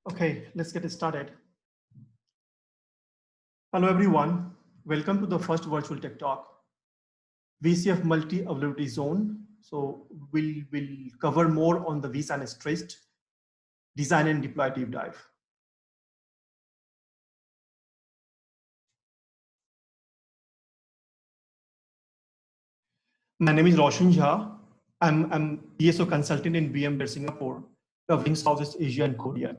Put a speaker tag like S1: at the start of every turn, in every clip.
S1: Okay, let's get started. Hello, everyone. Welcome to the first virtual tech talk, VCF multi-availability zone. So we'll cover more on the vSAN stressed design and deploy deep dive. My name is Roshan Jha. I'm PSO consultant in VMware Singapore, covering Southeast Asia and Korea.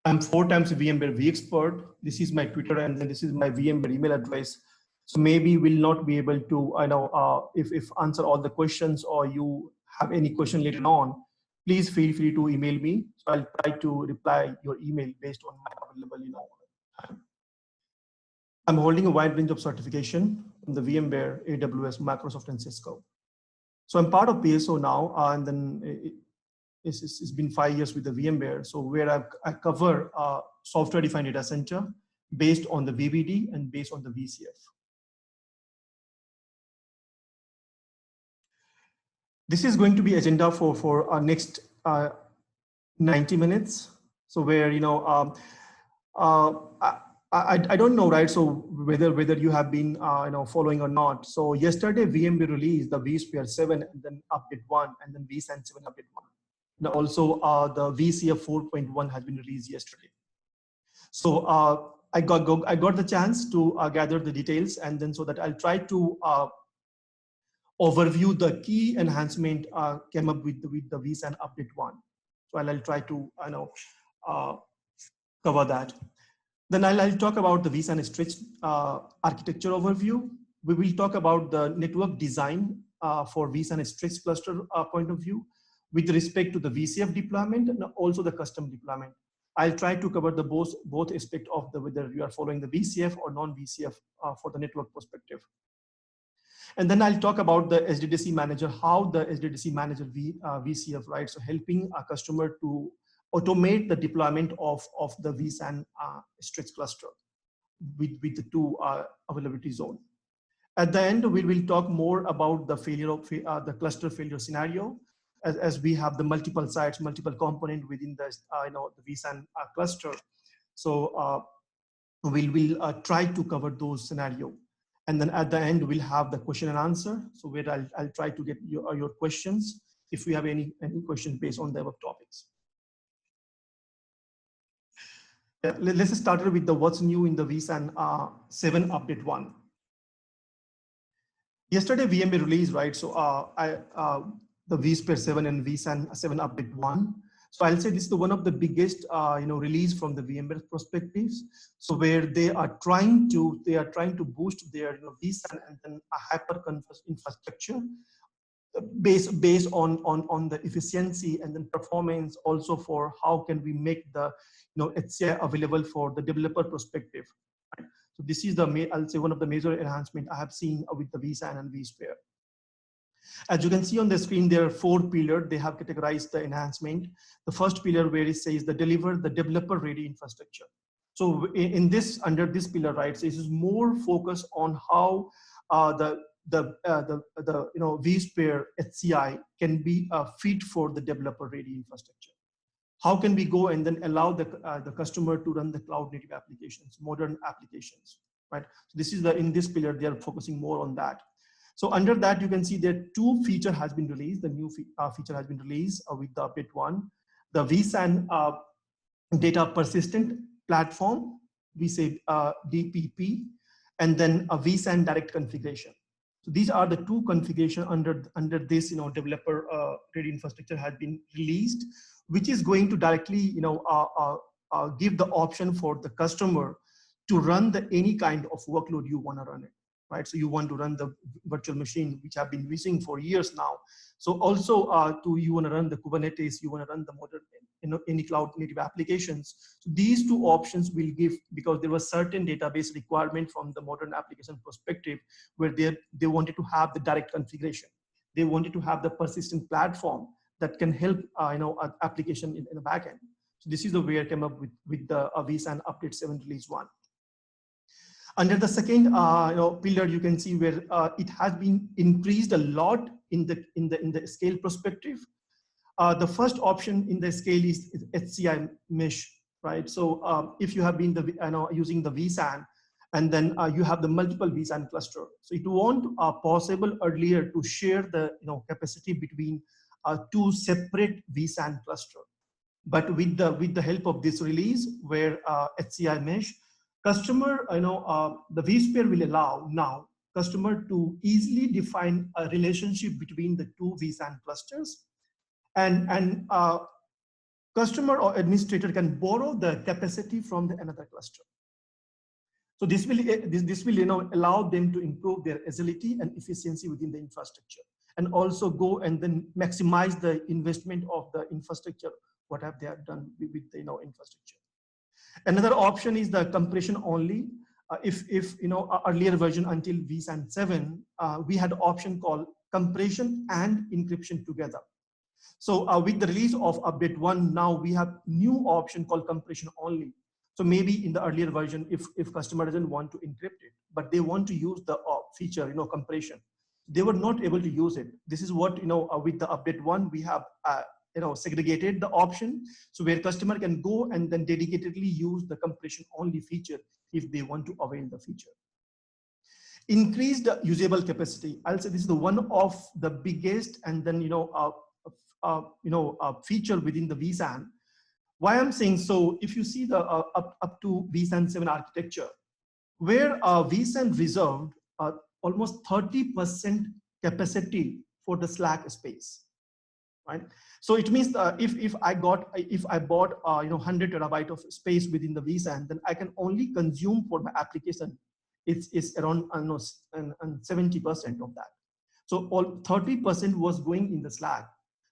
S1: I'm 4 times VMware vExpert. This is my Twitter, and then this is my VMware email address. So maybe we'll not be able to, if answer all the questions, or you have any question later on, please feel free to email me. So I'll try to reply your email based on my available, time. I'm holding a wide range of certification from the VMware, AWS, Microsoft, and Cisco. So I'm part of PSO now, and then it's been 5 years with the VMware. So where I cover software-defined data center based on the VBD and based on the VCF. This is going to be agenda for our next 90 minutes. So where I don't know, right? So whether you have been following or not. So yesterday VMware released the vSphere 7 and then update 1 and then vSAN 7 update 1. And also the VCF 4.1 has been released yesterday. So I got the chance to gather the details, and then so that I'll try to overview the key enhancement came up with the vSAN update 1. So I'll try to cover that. Then I'll talk about the vSAN stretched architecture overview. We will talk about the network design for vSAN stretched cluster point of view with respect to the VCF deployment and also the custom deployment. I'll try to cover the both aspects of the whether you are following the VCF or non-VCF for the network perspective. And then I'll talk about the SDDC manager, how the SDDC manager VCF, right? So helping a customer to automate the deployment of the vSAN stretch cluster with the two availability zone. At the end, we will talk more about the failure of the cluster failure scenario, as we have the multiple sites, multiple component within the the vSAN cluster. So we'll try to cover those scenario. And then at the end, we'll have the question and answer. So where I'll try to get your questions if we have any question based on the above topics. Yeah, let's start with the what's new in the vSAN 7 update 1. Yesterday VMware released, right? So the vSphere 7 and vSAN 7 update 1. So I'll say this is one of the biggest release from the VMware perspectives. So where they are trying to boost their vSAN and then a hyper-converged infrastructure based on the efficiency and then performance, also for how can we make the HCI available for the developer perspective. Right? So this is I'll say one of the major enhancements I have seen with the vSAN and vSphere. As you can see on the screen, there are 4 pillars. They have categorized the enhancement. The first pillar where it says the deliver the developer ready infrastructure. So in this, under this pillar, right, so this is more focused on how the vSphere HCI can be a fit for the developer ready infrastructure. How can we go and then allow the customer to run the cloud native applications, modern applications, right? So this is in this pillar, they are focusing more on that. So under that, you can see that 2 feature has been released. The new feature has been released with the update 1. The vSAN data persistent platform, we say DPP, and then a vSAN direct configuration. So these are the 2 configuration under this developer ready infrastructure has been released, which is going to directly give the option for the customer to run any kind of workload you want to run it. Right, so you want to run the virtual machine, which have been using for years now. So also, you want to run the Kubernetes, you want to run the modern, any cloud native applications. So these 2 options will give, because there was certain database requirement from the modern application perspective, where they wanted to have the direct configuration. They wanted to have the persistent platform that can help, an application in the backend. So this is the way I came up with the vSAN update 7 release 1. Under the second pillar, you can see where it has been increased a lot in the scale perspective. The first option in the scale is HCI mesh. right? So if you have been using the vSAN, and then you have the multiple vSAN cluster, so it won't possible earlier to share the capacity between two separate vSAN cluster. But with the help of this release, where HCI mesh, customer, the vSphere will allow now customer to easily define a relationship between the two vSAN clusters, and customer or administrator can borrow the capacity from the another cluster. So this will allow them to improve their agility and efficiency within the infrastructure, and also go and then maximize the investment of the infrastructure. What have they have done with the infrastructure? Another option is the compression only. If earlier version until vSAN 7, we had option called compression and encryption together. So with the release of update 1, now we have new option called compression only. So maybe in the earlier version, if customer doesn't want to encrypt it, but they want to use the feature, compression, they were not able to use it. This is what, with the update 1, we have, segregated the option. So where customer can go and then dedicatedly use the compression only feature if they want to avail the feature. Increased usable capacity. I'll say this is the one of the biggest and then, feature within the vSAN. Why I'm saying so, if you see the up to vSAN 7 architecture, where vSAN reserved almost 30% capacity for the slack space, right? So it means if I bought 100 terabyte of space within the vSAN, then I can only consume for my application it's around 70% of that. So all 30% was going in the slack.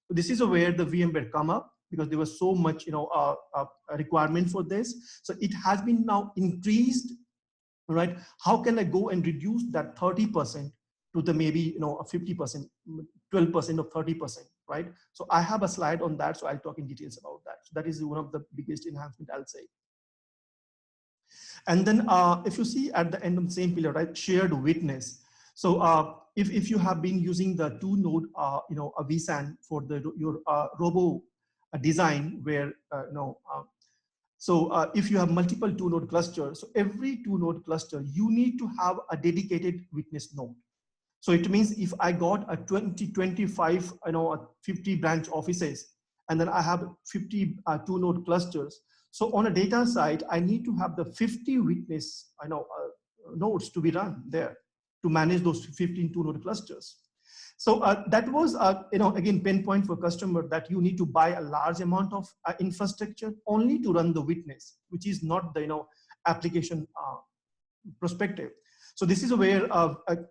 S1: So this is where the VMware come up, because there was so much requirement for this. So it has been now increased, right? How can I go and reduce that 30% to the maybe 50%, 12% of 30%, right? So I have a slide on that, so I'll talk in details about that. So that is one of the biggest enhancement, I'll say. And then if you see at the end of the same pillar, right, shared witness. So if you have been using the 2-node, a vSAN for your robo design, where if you have multiple 2-node clusters, so every 2-node cluster, you need to have a dedicated witness node. So it means if I got a 20, 25, 50 branch offices, and then I have 50 2-node clusters. So on a data side, I need to have the 50 witness nodes to be run there to manage those 15 2-node clusters. So that was, again, pain point for customer, that you need to buy a large amount of infrastructure only to run the witness, which is not the application perspective. So this is where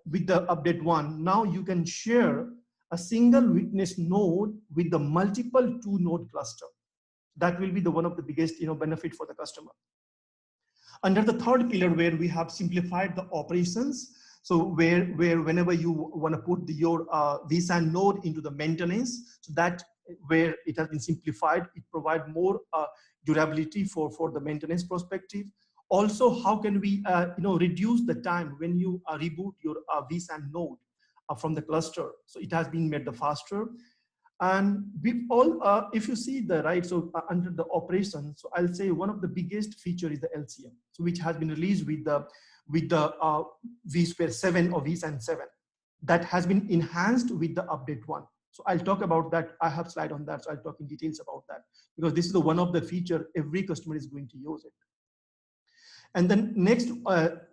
S1: with the update 1, now you can share a single witness node with the multiple 2-node cluster. That will be the one of the biggest benefit for the customer. Under the third pillar, where we have simplified the operations, so where whenever you want to put your vSAN node into the maintenance, so that where it has been simplified, it provides more durability for the maintenance perspective. Also, how can we reduce the time when you reboot your vSAN node from the cluster? So it has been made the faster. And we all, if you see the right, so under the operation, so I'll say one of the biggest feature is the LCM, so which has been released with the vSphere 7 or vSAN 7, that has been enhanced with the update 1. So I'll talk about that. I have slide on that, so I'll talk in details about that, because this is the one of the feature every customer is going to use it. And then next,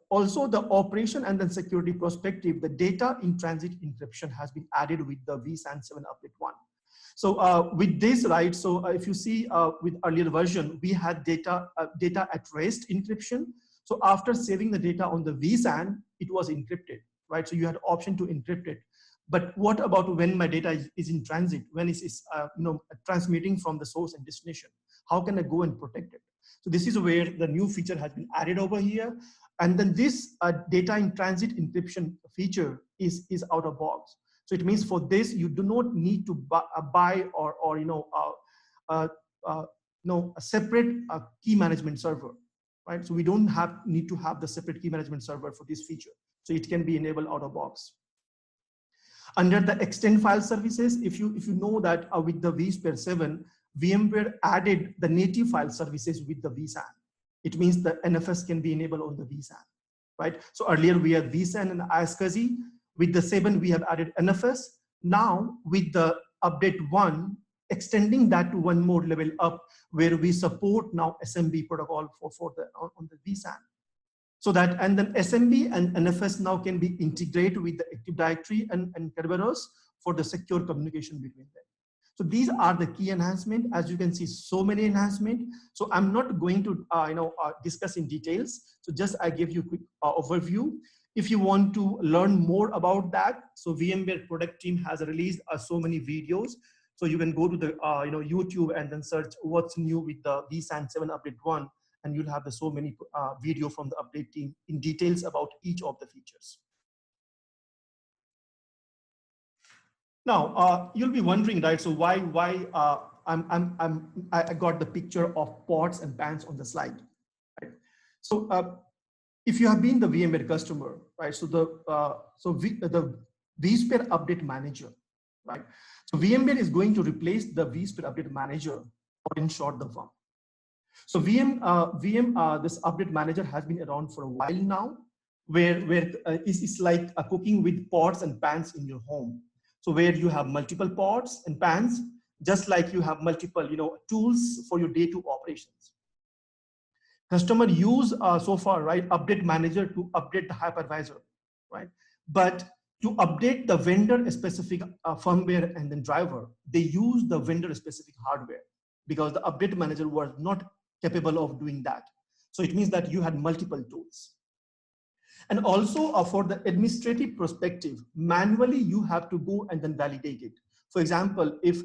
S1: also the operation and then security perspective, the data in transit encryption has been added with the vSAN 7 update 1. So with this, right, so if you see with earlier version, we had data at rest encryption. So after saving the data on the vSAN, it was encrypted, right? So you had option to encrypt it. But what about when my data is in transit, when it's transmitting from the source and destination? How can I go and protect it? So this is where the new feature has been added over here. And then this data in transit encryption feature is out of box. So it means for this, you do not need to buy or a separate key management server, right? So we don't need to have the separate key management server for this feature. So it can be enabled out of box. Under the extend file services, if you know that with the vSphere 7, VMware added the native file services with the vSAN. It means the NFS can be enabled on the vSAN, right? So earlier we had vSAN and iSCSI. With the 7, we have added NFS. Now with the update 1, extending that to one more level up, where we support now SMB protocol for the on the vSAN. So that, and then SMB and NFS now can be integrated with the Active Directory and Kerberos for the secure communication between them. So these are the key enhancements. As you can see, so many enhancements. So I'm not going to discuss in details. So just I give you a quick overview. If you want to learn more about that, so VMware product team has released so many videos. So you can go to the YouTube and then search what's new with the vSAN 7 update 1, and you'll have so many video from the update team in details about each of the features. Now you'll be wondering, right? So why I got the picture of pots and pans on the slide, right? So if you have been the VMware customer, right? So the vSphere Update Manager, right? So VMware is going to replace the vSphere Update Manager, or in short, the VUM. So this Update Manager has been around for a while now, where it's like a cooking with pots and pans in your home. So where you have multiple pots and pans, just like you have multiple tools for your day-to-day operations. Customer use so far, right, Update Manager to update the hypervisor, right? But to update the vendor-specific firmware and then driver, they use the vendor-specific hardware, because the Update Manager was not capable of doing that. So it means that you had multiple tools. And also for the administrative perspective, manually you have to go and then validate it. For example, if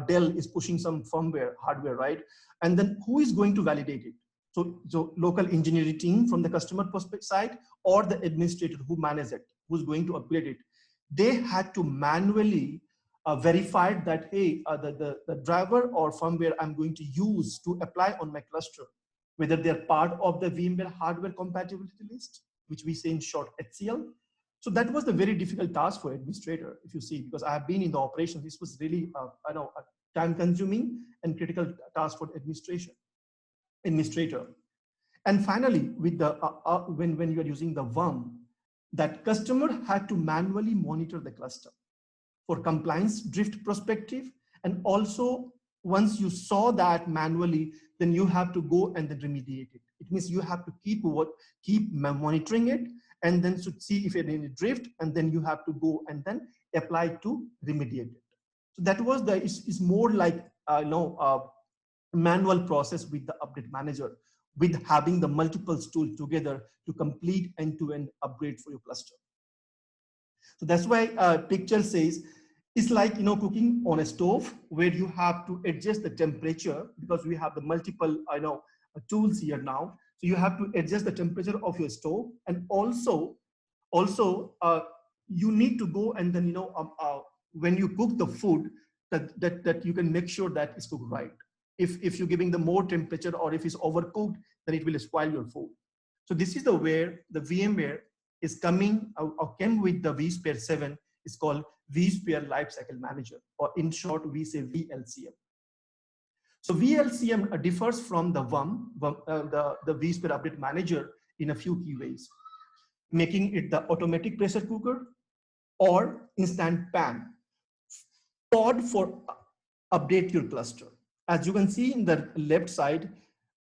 S1: Dell is pushing some firmware, hardware, right? And then who is going to validate it? So local engineering team from the customer perspective side, or the administrator who manages it, who's going to upgrade it. They had to manually verify that, hey, the driver or firmware I'm going to use to apply on my cluster, whether they're part of the VMware hardware compatibility list, which we say in short HCL. So that was the very difficult task for administrator, if you see, because I have been in the operations. This was really a time consuming and critical task for administrator. And finally, with the when you are using the VUM, that customer had to manually monitor the cluster for compliance drift perspective. And also, once you saw that manually, then you have to go and then remediate it. It means you have to keep monitoring it, and then to see if it any drift, and then you have to go and then apply to remediate it. So that was it's more like manual process with the Update Manager, with having the multiple tools together to complete end-to-end upgrade for your cluster. So that's why picture says it's like cooking on a stove, where you have to adjust the temperature, because we have the multiple tools here now. So you have to adjust the temperature of your stove, and also you need to go and then when you cook the food, that you can make sure that it's cooked right. If you're giving the more temperature, or if it's overcooked, then it will spoil your food. So this is where the VMware is coming or came with the vSphere 7. It's called vSphere Lifecycle Manager, or in short, we say VLCM. So VLCM differs from the VUM, the vSphere Update Manager, in a few key ways, making it the automatic pressure cooker or instant pan pod for update your cluster. As you can see in the left side,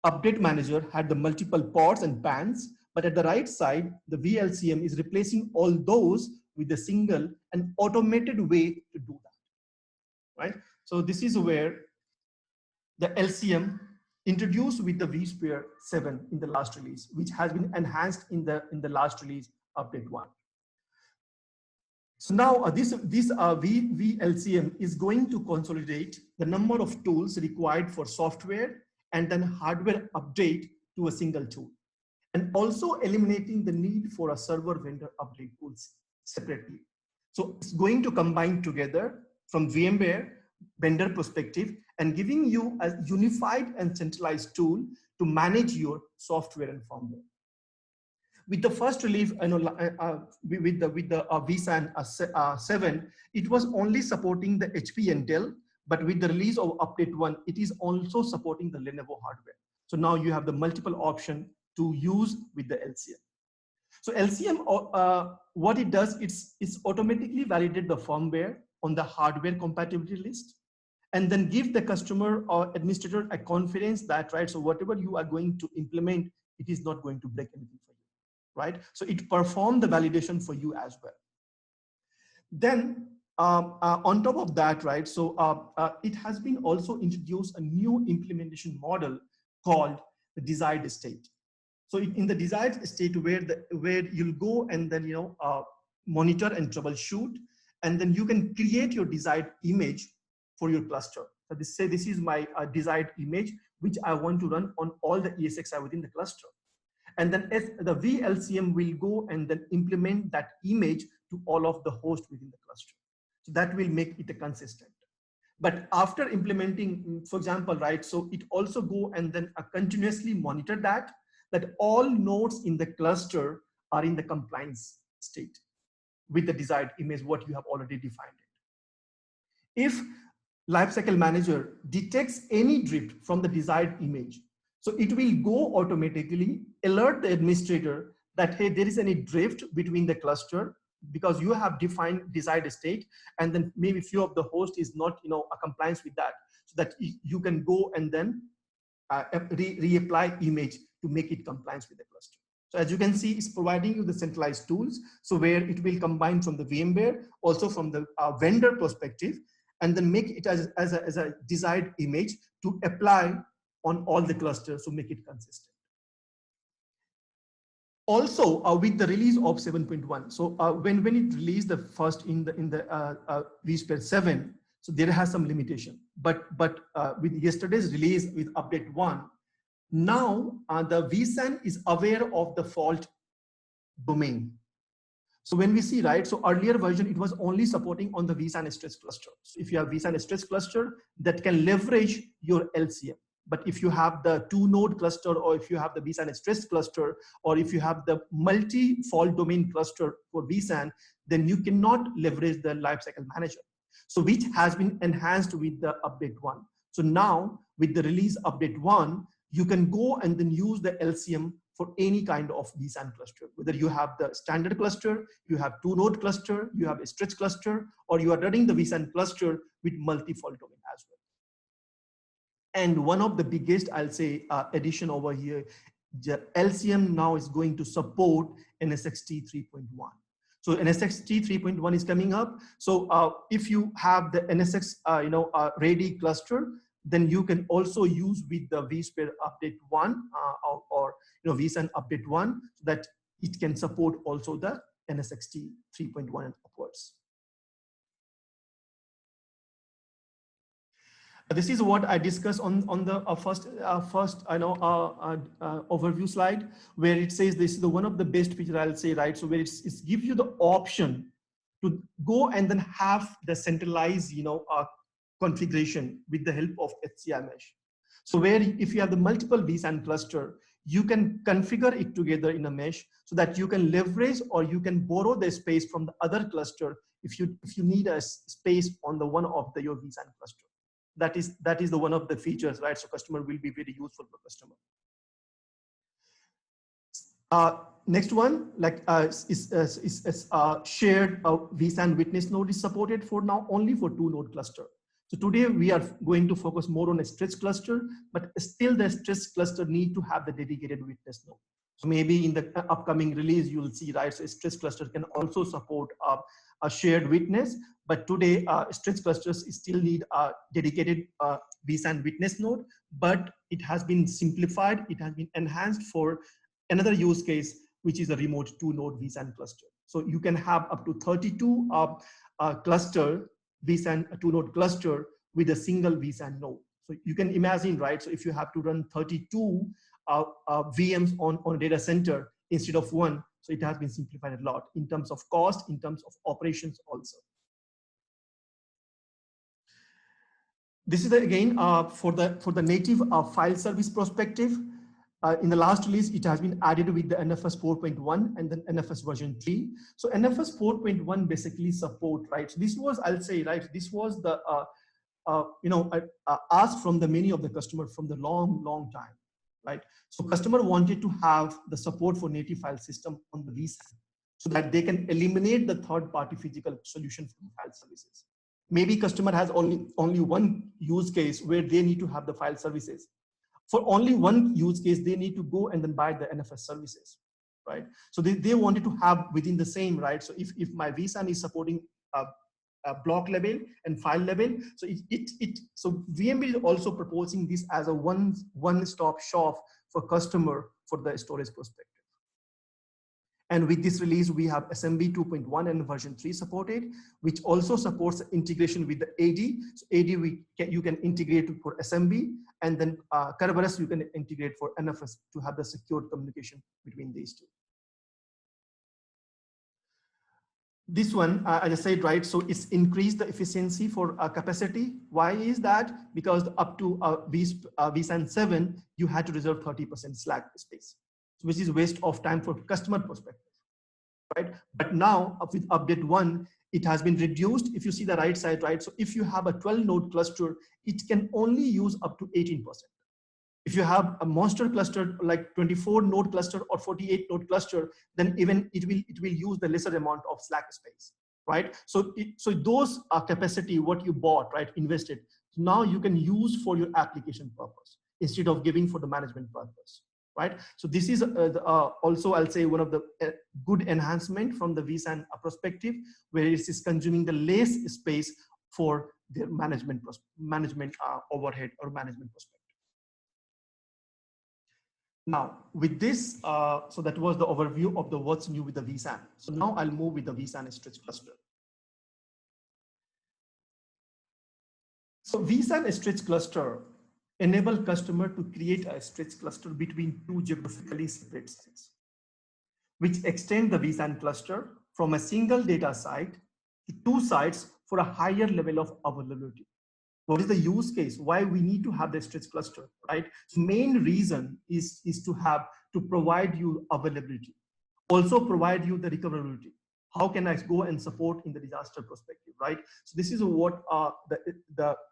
S1: Update Manager had the multiple pods and pans, but at the right side, the VLCM is replacing all those with a single and automated way to do that, right? So this is where the LCM introduced with the vSphere 7 in the last release, which has been enhanced in the last release, update 1. So now this VLCM is going to consolidate the number of tools required for software and then hardware update to a single tool, and also eliminating the need for a server vendor update tools separately. So it's going to combine together from VMware vendor perspective, and giving you a unified and centralized tool to manage your software and firmware. With the first release, with the vSAN 7, it was only supporting the HP and Dell, But with the release of update 1, it is also supporting the Lenovo hardware. So now you have the multiple option to use with the LCM. So LCM, what it does, it's automatically validate the firmware on the hardware compatibility list, and then give the customer or administrator a confidence that, right, so whatever you are going to implement, it is not going to break anything for you, right? So it performs the validation for you as well. Then on top of that, right, so it has been also introduced a new implementation model called the desired state. So in the desired state where you'll go and then monitor and troubleshoot, and then you can create your desired image for your cluster. So this is my desired image which I want to run on all the ESXi within the cluster. And then the VLCM will go and then implement that image to all of the hosts within the cluster. So that will make it a consistent. But after implementing, for example, right, so it also go and then continuously monitor that all nodes in the cluster are in the compliance state with the desired image, what you have already defined it. If Lifecycle Manager detects any drift from the desired image, so it will go automatically alert the administrator that, hey, there is any drift between the cluster because you have defined desired state, and then maybe few of the host is not a compliance with that, so that you can go and then reapply image to make it compliance with the cluster. So as you can see, it's providing you the centralized tools, so where it will combine from the VMware, also from the vendor perspective, and then make it as a desired image to apply on all the clusters to make it consistent. Also, with the release of 7.1, so when it released the first in the vSphere 7, so there has some limitation. But with yesterday's release with update 1, now the vSAN is aware of the fault domain. So when we see, right, so earlier version, it was only supporting on the vSAN stress cluster. So if you have vSAN stress cluster, that can leverage your LCM. But if you have the 2-node cluster, or if you have the vSAN stress cluster, or if you have the multi-fault domain cluster for vSAN, then you cannot leverage the lifecycle manager. So which has been enhanced with the update 1. So now with the release update 1, you can go and then use the LCM for any kind of vSAN cluster, whether you have the standard cluster, you have 2-node cluster, you have a stretch cluster, or you are running the vSAN cluster with multi-fault domain as well. And one of the biggest, I'll say, addition over here, the LCM now is going to support NSXT 3.1. So NSXT 3.1 is coming up. So if you have the NSX ready cluster, then you can also use with the vSphere update 1 or vSAN update 1, so that it can support also the NSXT 3.1 and upwards. This is what I discussed on the first overview slide, where it says this is the one of the best features, I'll say, right? So where it's give you the option to go and then have the centralized configuration with the help of HCI mesh. So where if you have the multiple vSAN cluster, you can configure it together in a mesh so that you can leverage or you can borrow the space from the other cluster if you need a space on the one of your vSAN cluster. That is the one of the features, right? So customer will be very useful for customer. Next one, like is shared vSAN witness node is supported for now only for 2-node cluster. So today we are going to focus more on a stretch cluster, but still the stretch cluster need to have the dedicated witness node. So maybe in the upcoming release, you'll see, right? So stretch cluster can also support a shared witness, but today stretch clusters still need a dedicated vSAN witness node, but it has been simplified. It has been enhanced for another use case, which is a remote 2-node vSAN cluster. So you can have up to 32 cluster vSAN 2-node cluster with a single vSAN node. So you can imagine, right? So if you have to run 32 VMs on a data center instead of one, so it has been simplified a lot in terms of cost, in terms of operations also. This is again for the native file service perspective. In the last release, it has been added with the NFS 4.1 and then NFS version 3. So NFS 4.1 basically support, right? So this was, I'll say, right, this was the asked from the many of the customer from the long time, right? So customer wanted to have the support for native file system on the vSAN so that they can eliminate the third-party physical solution from file services. Maybe customer has only one use case where they need to have the file services. For only one use case, they need to go and then buy the NFS services, right? So they wanted to have within the same, right? So if my vSAN is supporting a block level and file level, so so VMware is also proposing this as a one-stop shop for customer for the storage perspective. And with this release, we have SMB 2.1 and version 3 supported, which also supports integration with the AD. So AD, you can integrate for SMB, and then Kerberos, you can integrate for NFS to have the secure communication between these two. This one, as I said, right, so it's increased the efficiency for capacity. Why is that? Because up to vSAN 7, you had to reserve 30% slack space, which is waste of time for customer perspective, right? But now with update 1, it has been reduced. If you see the right side, right? So if you have a 12 node cluster, it can only use up to 18%. If you have a monster cluster like 24 node cluster or 48 node cluster, then even it will use the lesser amount of slack space, right? So those are capacity what you bought, right, invested, now you can use for your application purpose instead of giving for the management purpose, right? So this is also, I'll say, one of the good enhancement from the vSAN perspective, where it is consuming the less space for their management overhead or management perspective. Now, with this, so that was the overview of the what's new with the vSAN. So now I'll move with the vSAN stretch cluster. So vSAN stretch cluster enable customer to create a stretch cluster between two geographically separate sites, which extend the vSAN cluster from a single data site to two sites for a higher level of availability. What is the use case? Why we need to have the stretch cluster, right? So main reason is to provide you availability, also provide you the recoverability. How can I go and support in the disaster perspective, right? So this is what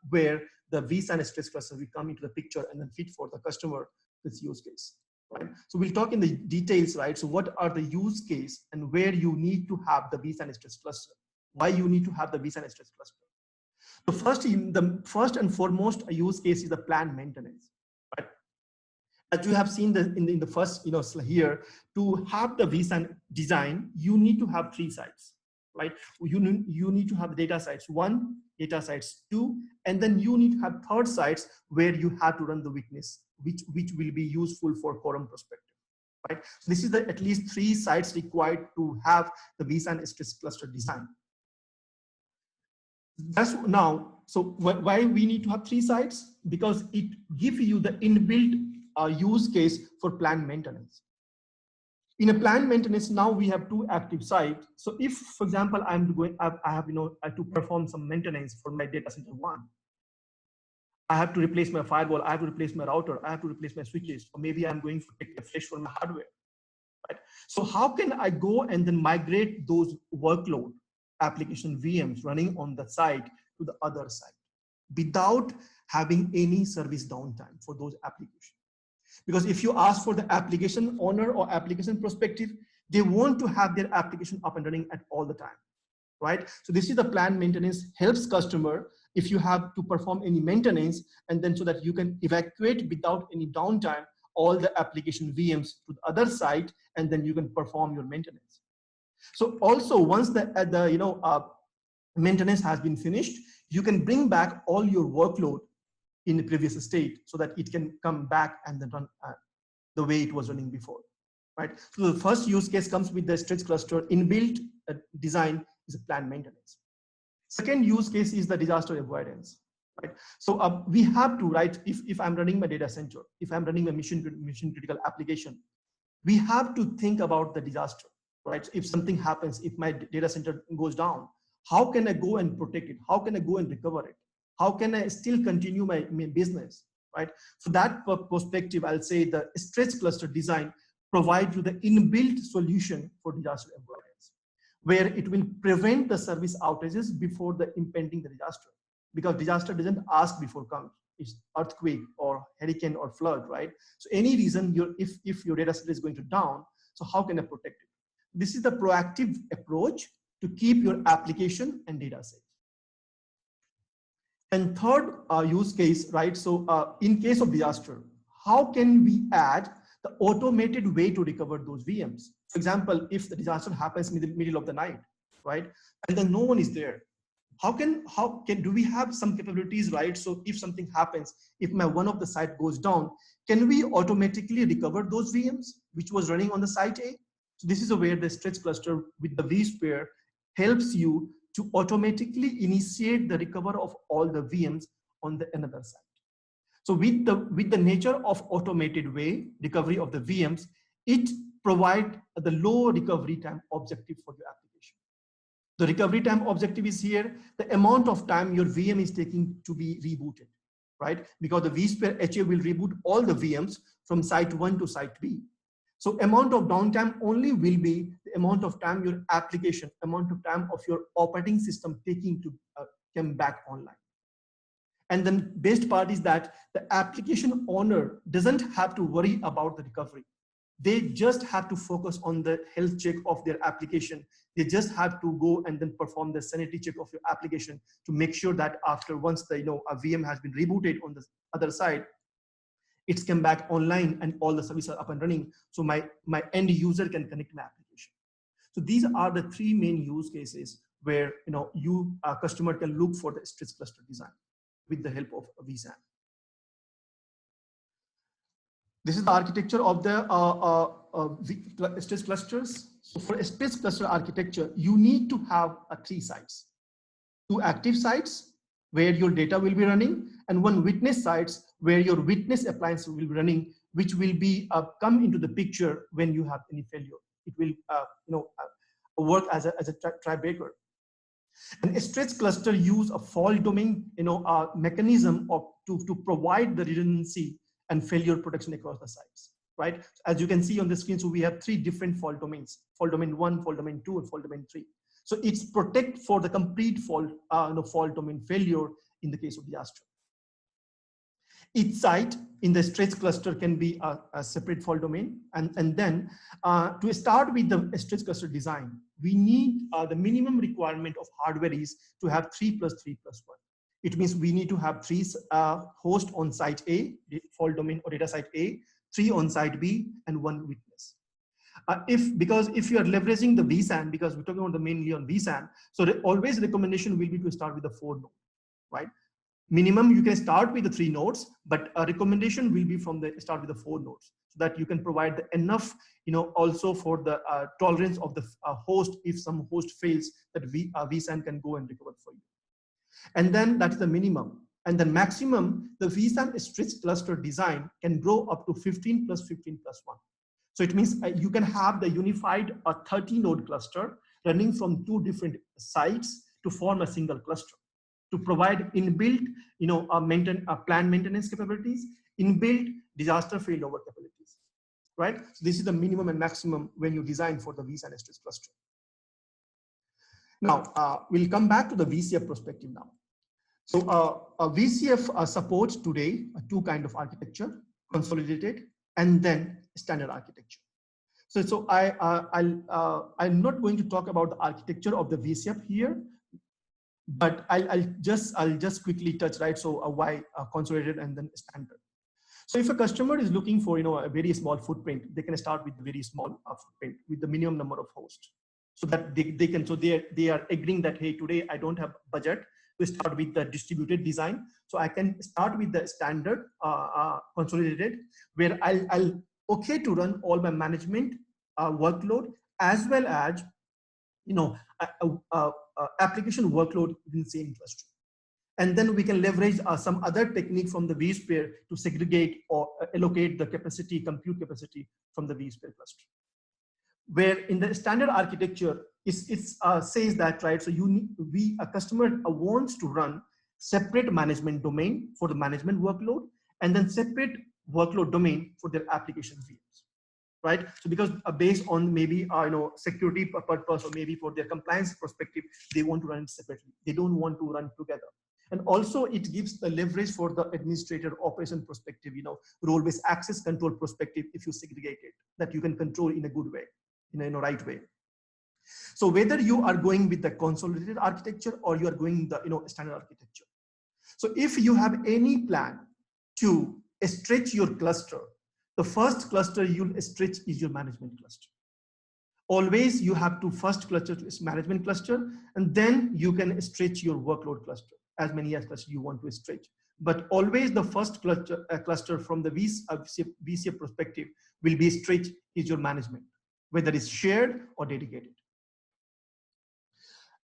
S1: where the vSAN stretch cluster will come into the picture and then fit for the customer this use case, right? So we'll talk in the details, right? So what are the use case and where you need to have the vSAN stretch cluster? Why you need to have the vSAN stretch cluster? The first and foremost use case is the planned maintenance, right? As you have seen in the first here, to have the vSAN design, you need to have 3 sites, right? You need to have data sites 1, data sites 2, and then you need to have third sites where you have to run the witness, which will be useful for quorum perspective, right? So this is the at least 3 sites required to have the vSAN stretch cluster design. That's now, so why we need to have 3 sites? Because it gives you the inbuilt use case for planned maintenance. In a planned maintenance, now we have 2 active sites. So if, for example, I have to perform some maintenance for my data center 1, I have to replace my firewall, I have to replace my router, I have to replace my switches, or maybe I'm going to take a refresh for my hardware, right? So how can I go and then migrate those workload application VMs running on the site to the other site without having any service downtime for those applications? Because if you ask for the application owner or application perspective, they want to have their application up and running at all the time, right? So this is the planned maintenance, helps customer if you have to perform any maintenance, and then so that you can evacuate without any downtime all the application VMs to the other site, and then you can perform your maintenance. So also once the maintenance has been finished, you can bring back all your workload in the previous state so that it can come back and then run the way it was running before, right? So the first use case comes with the stretch cluster inbuilt design is a planned maintenance. Second use case is the disaster avoidance, right? So we have to, right, if I'm running my data center, if I'm running a mission critical application, we have to think about the disaster, right? If something happens, if my data center goes down, how can I go and protect it? How can I go and recover it? How can I still continue my business, right? So that perspective, I'll say the stretch cluster design provides you the inbuilt solution for disaster avoidance, where it will prevent the service outages before the impending disaster. because disaster doesn't ask before comes. It's earthquake or hurricane or flood, right? So any reason if your data set is going to down, so how can I protect it? This is the proactive approach to keep your application and data safe. And third use case, right? So in case of disaster, how can we add the automated way to recover those VMs? For example, if the disaster happens in the middle of the night, right? And then no one is there. Do we have some capabilities, right? So if something happens, if one of the site goes down, can we automatically recover those VMs which was running on the site A? So this is where the stretch cluster with the vSphere helps you to automatically initiate the recovery of all the VMs on the another site. So with the nature of automated way recovery of the VMs, it provides the low recovery time objective for your application. The recovery time objective is here, the amount of time your VM is taking to be rebooted, right? Because the vSphere HA will reboot all the VMs from site 1 to site B. So amount of downtime only will be the amount of time your application, amount of time of your operating system taking to come back online. And then best part is that the application owner doesn't have to worry about the recovery. They just have to focus on the health check of their application. They just have to go and then perform the sanity check of your application to make sure that after once the a VM has been rebooted on the other side, it's come back online and all the services are up and running. So my end user can connect my application. So these are the three main use cases where a customer can look for the stretch cluster design with the help of vSAN. This is the architecture of the stretch clusters. So for a stretch cluster architecture, you need to have 3 sites. 2 active sites where your data will be running, and 1 witness sites where your witness appliance will be running, which will be come into the picture when you have any failure. It will work as a tiebreaker. And a stretch cluster use a fault domain mechanism to provide the redundancy and failure protection across the sites, right? As you can see on the screen, so we have 3 different fault domains: fault domain 1, fault domain 2, and fault domain 3. So it's protect for the complete fault domain failure in the case of disaster. Each site in the stretch cluster can be a separate fault domain. And then to start with the stretch cluster design, we need the minimum requirement of hardware is to have 3 + 3 + 1. It means we need to have 3 hosts on site A, fault domain or data site A, 3 on site B, and 1 witness. Because if you are leveraging the vSAN, because we're talking about mainly on vSAN, so always recommendation will be to start with the 4 node, right? Minimum you can start with the 3 nodes, but a recommendation will be from the start with the 4 nodes, so that you can provide enough, also for the tolerance of the host. If some host fails, that vSAN can go and recover for you. And then that is the minimum. And the maximum, the vSAN stretch cluster design can grow up to 15 + 15 + 1. So it means you can have the unified 30 node cluster running from 2 different sites to form a single cluster, to provide inbuilt, planned maintenance capabilities, inbuilt disaster failover capabilities, right? So this is the minimum and maximum when you design for the vSAN stretch cluster. Now, we'll come back to the VCF perspective now. So VCF supports today 2 kind of architecture: consolidated and then standard architecture. So I'm not going to talk about the architecture of the VCF here, but I'll just quickly touch, right? So why consolidated and then standard. So if a customer is looking for a very small footprint, they can start with a very small footprint with the minimum number of hosts, so that they can, so they are agreeing that, hey, today I don't have budget to start with the distributed design, so I can start with the standard consolidated, where I'll okay to run all my management workload as well as application workload within the same cluster. And then we can leverage some other technique from the vSphere to segregate or allocate the capacity, compute capacity from the vSphere cluster. Where in the standard architecture, it says that, right? So a customer wants to run separate management domain for the management workload, and then separate workload domain for their application VMs, right? So because based on maybe security purpose, or maybe for their compliance perspective, they want to run it separately. They don't want to run together. And also it gives the leverage for the administrator operation perspective, role-based access control perspective, if you segregate it, that you can control in a good way, in a right way. So whether you are going with the consolidated architecture or you are going the standard architecture. So if you have any plan to stretch your cluster, the first cluster you'll stretch is your management cluster. Always you have to first cluster to management cluster, and then you can stretch your workload cluster, as many as cluster you want to stretch. But always the first cluster from the VCF perspective will be stretched is your management, whether it's shared or dedicated.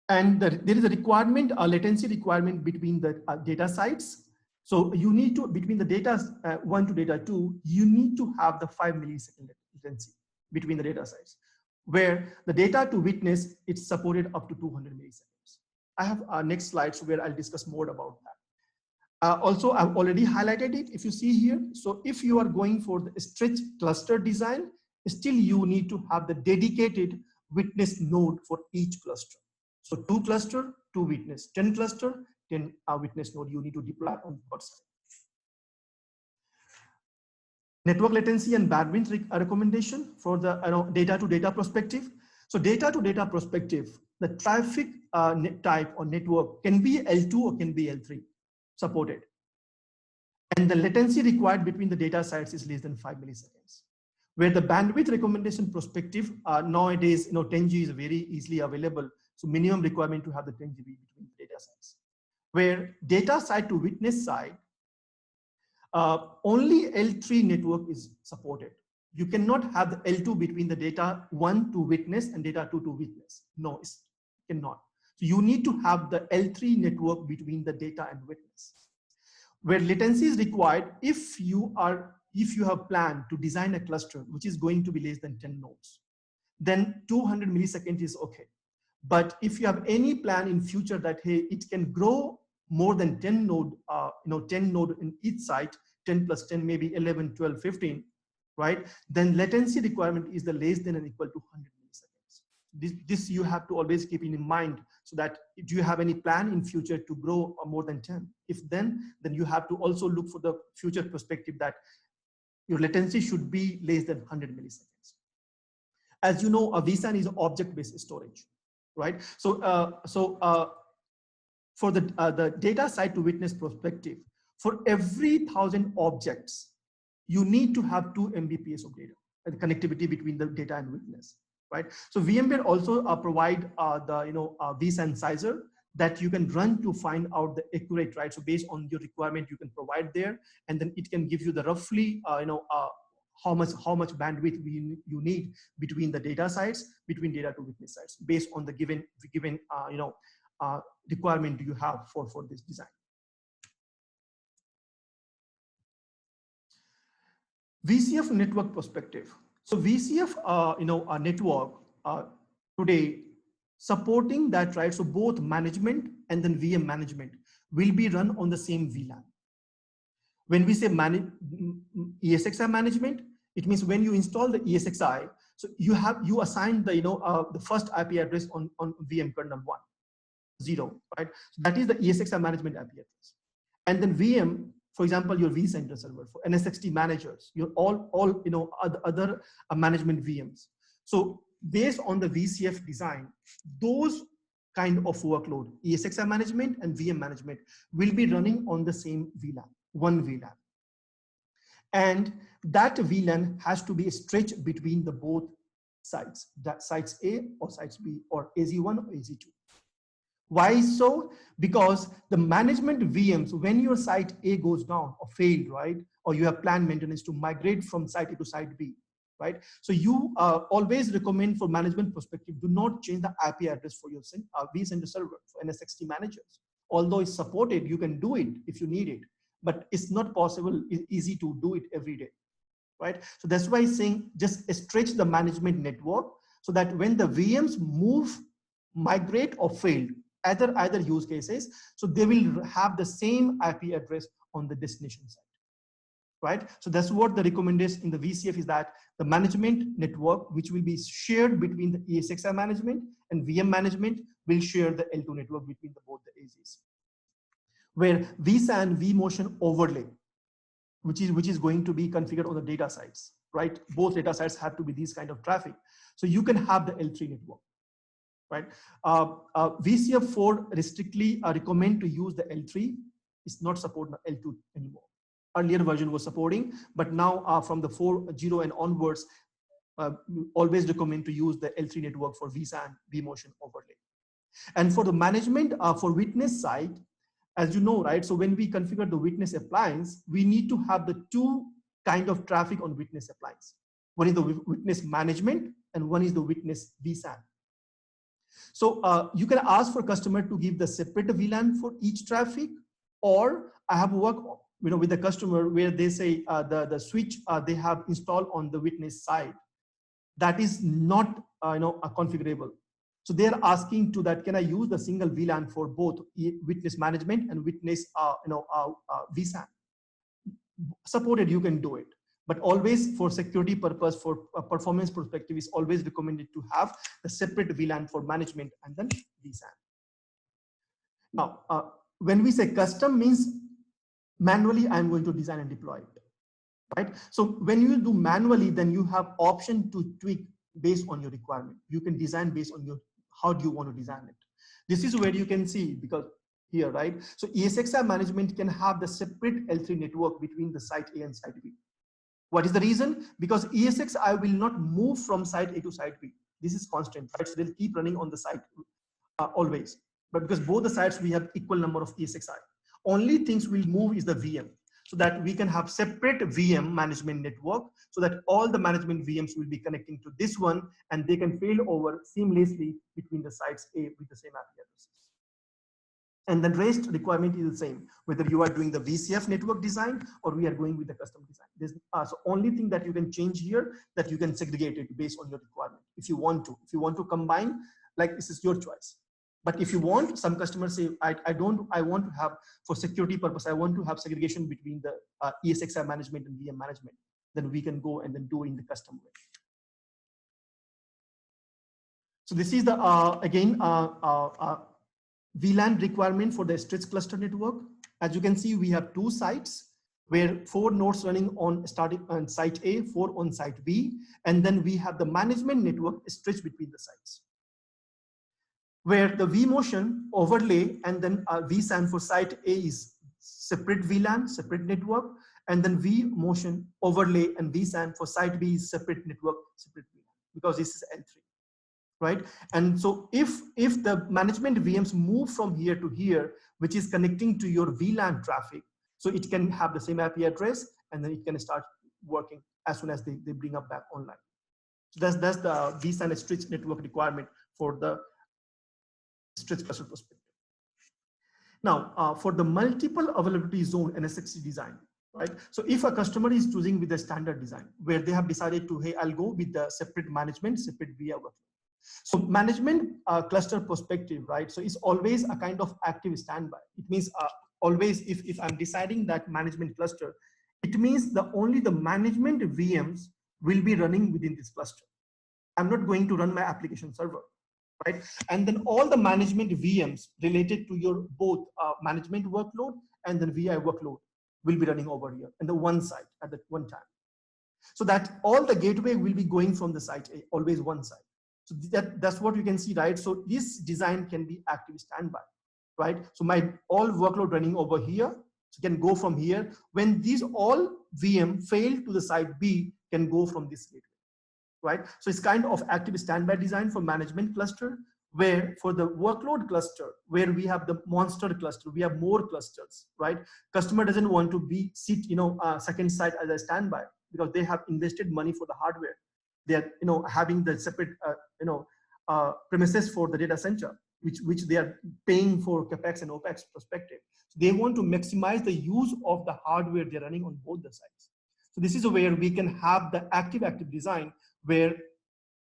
S1: And there is a requirement, a latency requirement between the data sites. So you need to, between the data 1 to data 2, you need to have the 5 millisecond latency between the data sites, where the data to witness, it's supported up to 200 milliseconds. I have next slides where I'll discuss more about that. Also, I've already highlighted it, if you see here. So if you are going for the stretch cluster design, still you need to have the dedicated witness node for each cluster. So 2 cluster, 2 witness, 10 cluster, 10 witness node you need to deploy on the side. Network latency and bandwidth recommendation for the data to data perspective. So data to data perspective, the traffic type or network can be L2 or can be L3 supported. And the latency required between the data sites is less than 5 milliseconds. Where the bandwidth recommendation perspective, nowadays 10G is very easily available. So minimum requirement to have the 10 GB between data sites. Where data side to witness side, only L3 network is supported. You cannot have the L2 between the data 1 to witness and data 2 to witness. No, it cannot. So you need to have the L3 network between the data and witness. Where latency is required, if you have planned to design a cluster which is going to be less than 10 nodes, then 200 milliseconds is okay. But if you have any plan in future that, hey, it can grow more than 10 node, 10 node in each site, 10 plus 10, maybe 11, 12, 15, right? Then latency requirement is the less than or equal to 100 milliseconds. This you have to always keep in mind, so that do you have any plan in future to grow more than 10? If then you have to also look for the future perspective that your latency should be less than 100 milliseconds. As you know, a vSAN is object-based storage. Right. So, for the data side to witness perspective, for every 1,000 objects, you need to have 2 Mbps of data, and connectivity between the data and witness. Right. So VMware also provide the vSAN sizer that you can run to find out the accurate, right. So based on your requirement, you can provide there, and then it can give you the roughly how much bandwidth you need between the data sites, between data to witness sites, based on the given requirement you have for this design. VCF network perspective. So VCF a network today supporting that, right? So both management and then VM management will be run on the same VLAN. When we say ESXi management, it means when you install the ESXi, so you assign the the first IP address on VM kernel 1, 0, right? So that is the ESXi management IP address. And then VM, for example, your vCenter server for NSXT managers, your all other management VMs. So based on the VCF design, those kind of workload, ESXi management and VM management, will be running on the same VLAN, one VLAN. And that VLAN has to be stretched between the both sites, that sites A or sites B, or AZ1 or AZ2. Why so? Because the management VMs, when your site A goes down or failed, right? Or you have planned maintenance to migrate from site A to site B, right? So you always recommend, for management perspective, do not change the IP address for your vCenter server for NSXT managers. Although it's supported, you can do it if you need it, but it's not possible, it's easy to do it every day, right? So that's why I'm saying just stretch the management network so that when the VMs move, migrate or fail, either use cases, so they will have the same IP address on the destination site, right? So that's what the recommendation in the VCF is, that the management network, which will be shared between the ESXi management and VM management, will share the L2 network between both the AZs. where vSAN vMotion overlay, which is going to be configured on the data sites, right? Both data sites have to be these kind of traffic. So you can have the L3 network, right? VCF4 strictly recommend to use the L3. It's not supporting L2 anymore. Earlier version was supporting, but now from the 4.0 and onwards, always recommend to use the L3 network for vSAN vMotion overlay. And for the management for witness side, as you know, right? So when we configure the witness appliance, we need to have the two kind of traffic on witness appliance. One is the witness management and one is the witness vSAN. So you can ask for customer to give the separate VLAN for each traffic, or I have worked with the customer where they say the switch they have installed on the witness side, that is not configurable. So they're asking to that, can I use the single VLAN for both witness management and witness vSAN? Supported, you can do it. But always for security purpose, for a performance perspective, is always recommended to have the separate VLAN for management and then vSAN. Now, when we say custom means manually, I'm going to design and deploy it, right? So when you do manually, then you have option to tweak based on your requirement. You can design based on your, how do you want to design it? This is where you can see, because here, right? So ESXi management can have the separate L3 network between the site A and site B. What is the reason? Because ESXi will not move from site A to site B. This is constant, right? So they'll keep running on the site always. But because both the sites, we have equal number of ESXi. Only things will move is the VM, so that we can have separate VM management network, so that all the management VMs will be connecting to this one, and they can fail over seamlessly between the sites A with the same IP addresses. And the rest requirement is the same, whether you are doing the VCF network design or we are going with the custom design. So only thing that you can change here, that you can segregate it based on your requirement. If you want to combine, like, this is your choice. But if you want, some customers say, I want to have, for security purpose, I want to have segregation between the ESXi management and VM management. Then we can go and then do in the custom way. So this is the, again, VLAN requirement for the stretch cluster network. As you can see, we have two sites where 4 nodes running on starting on site A, 4 on site B, and then we have the management network stretched between the sites, where the vMotion overlay and then vSAN for site A is separate VLAN, separate network, and then vMotion overlay and vSAN for site B is separate network, separate VLAN, because this is L3. Right? And so if the management VMs move from here to here, which is connecting to your VLAN traffic, so it can have the same IP address, and then it can start working as soon as they bring up back online. So that's the vSAN stretch network requirement for the stretch cluster perspective. Now, for the multiple availability zone NSXT design, right? So if a customer is choosing with the standard design, where they have decided to, hey, I'll go with the separate management, separate VIA workload. So management cluster perspective, right? So it's always a kind of active standby. It means always, if I'm deciding that management cluster, it means only the management VMs will be running within this cluster. I'm not going to run my application server, right? And then all the management VMs related to your both management workload and then VI workload will be running over here in the one site at that one time. So that all the gateway will be going from the site A, always one site. So that's what you can see, right? So this design can be active standby, right? So my all workload running over here, so can go from here. When these all VM fail to the site B, can go from this gateway, right? So it's kind of active standby design for management cluster, where for the workload cluster, where we have the monster cluster, we have more clusters, right? Customer doesn't want to sit, second site as a standby, because they have invested money for the hardware. They are, having the separate, premises for the data center, which they are paying for capex and opex perspective. So they want to maximize the use of the hardware they're running on both the sites. So this is where we can have the active design, where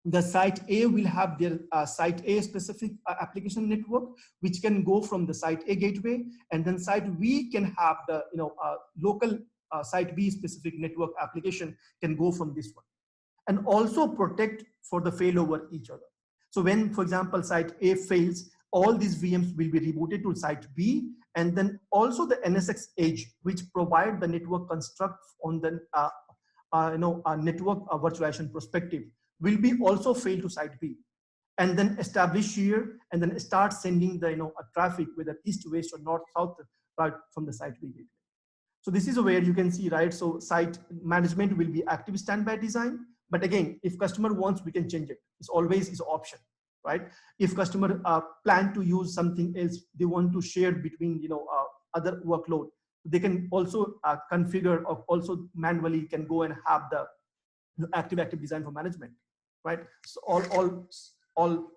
S1: the site A will have their site A specific application network, which can go from the site A gateway, and then site B can have the local site B specific network application can go from this one. And also protect for the failover each other. So when, for example, site A fails, all these VMs will be rebooted to site B, and then also the NSX edge, which provide the network construct on the network virtualization perspective, will be also failed to site B, and then establish here, and then start sending the traffic whether east, west, or north, south, right from the site B gateway. So this is where you can see, right? So site management will be active standby design. But again, if customer wants, we can change it. It's always is option, right? If customer plan to use something else, they want to share between other workload, they can also configure, or also manually can go and have the active design for management, right? So all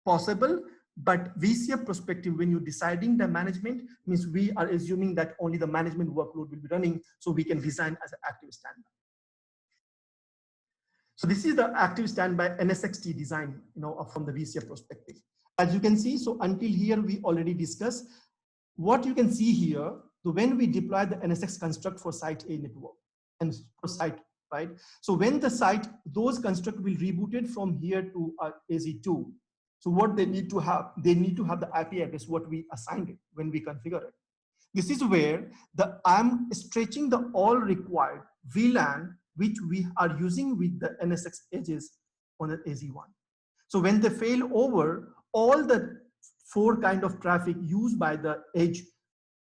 S1: possible. But VCF perspective, when you're deciding the management, means we are assuming that only the management workload will be running, so we can design as an active standby. So this is the active standby NSXT design, from the VCF perspective. As you can see, so until here we already discussed. What you can see here, so when we deploy the NSX construct for site A network and for site, right? So when the site, those construct will rebooted from here to AZ2. So what they need to have the IP address, what we assigned it when we configure it. This is where I'm stretching the all required VLAN, which we are using with the NSX edges on the AZ1. So when they fail over, all the 4 kind of traffic used by the edge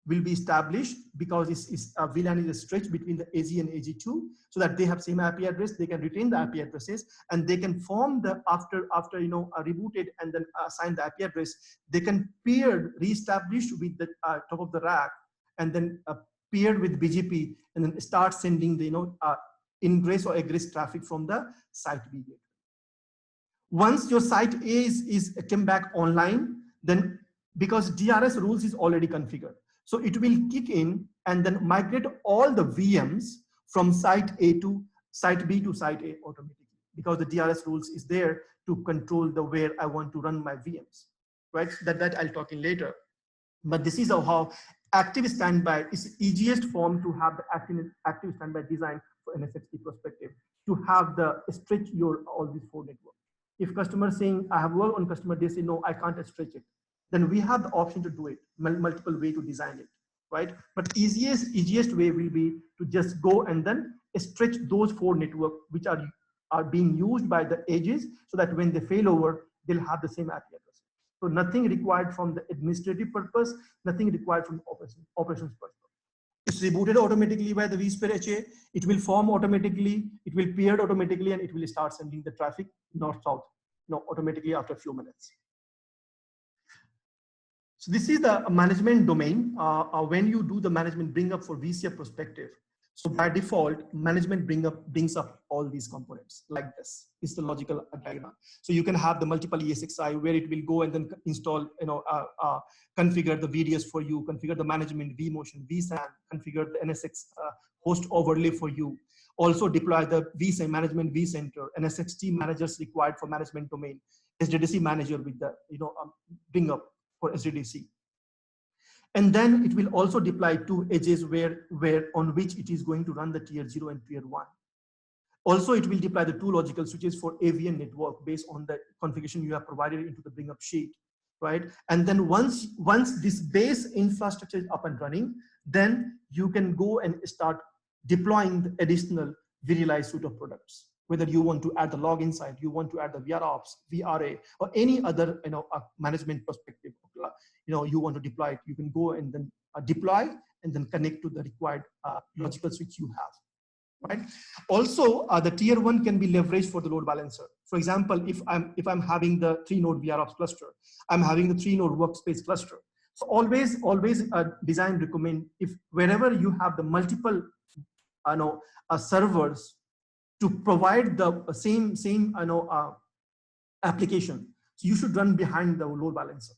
S1: will be established, because VLAN is a stretch between the AZ and AZ2, so that they have same IP address. They can retain the IP addresses, and they can form the after rebooted and then assign the IP address. They can reestablish with the top of the rack, and then paired with BGP, and then start sending the ingress or egress traffic from the site B gateway. Once your site A is came back online, then because DRS rules is already configured, so it will kick in and then migrate all the VMs from site A to site B to site A automatically, because the DRS rules is there to control the where I want to run my VMs, right? That I'll talk in later. But this is how active standby is easiest form to have the active standby design for NSXT perspective, to have the stretch all these 4 networks. If customer saying I have worked on customer, they say no, I can't stretch it, then we have the option to do it, multiple way to design it, right? But easiest way will be to just go and then stretch those 4 networks which are being used by the edges, so that when they fail over, they'll have the same IP address. So nothing required from the administrative purpose, nothing required from operations purpose. It's rebooted automatically by the vSphere HA. It will form automatically, it will paired automatically, and it will start sending the traffic north-south, automatically after a few minutes. So this is the management domain. When you do the management bring up for VCF perspective, so by default, management brings up all these components like this. It's the logical diagram. So you can have the multiple ESXi where it will go and then install, configure the VDS for you, configure the management vMotion, vSAN, configure the NSX host overlay for you. Also deploy the vSAN management vCenter, NSXT managers required for management domain, SDDC manager with the bring up for SDDC. And then it will also deploy 2 edges where on which it is going to run the tier 0 and tier 1. Also, it will deploy the 2 logical switches for AVN network based on the configuration you have provided into the bring up sheet, right? And then once this base infrastructure is up and running, then you can go and start deploying the additional vRealize suite of products. Whether you want to add the log insight, you want to add the VROps, VRA, or any other management perspective, you want to deploy it, you can go and then deploy and then connect to the required logical switch you have, right? Also, the tier 1 can be leveraged for the load balancer. For example, if I'm having the 3-node VROps cluster, I'm having the 3-node workspace cluster. So always design recommend, if wherever you have the multiple servers to provide the same application, so you should run behind the load balancer,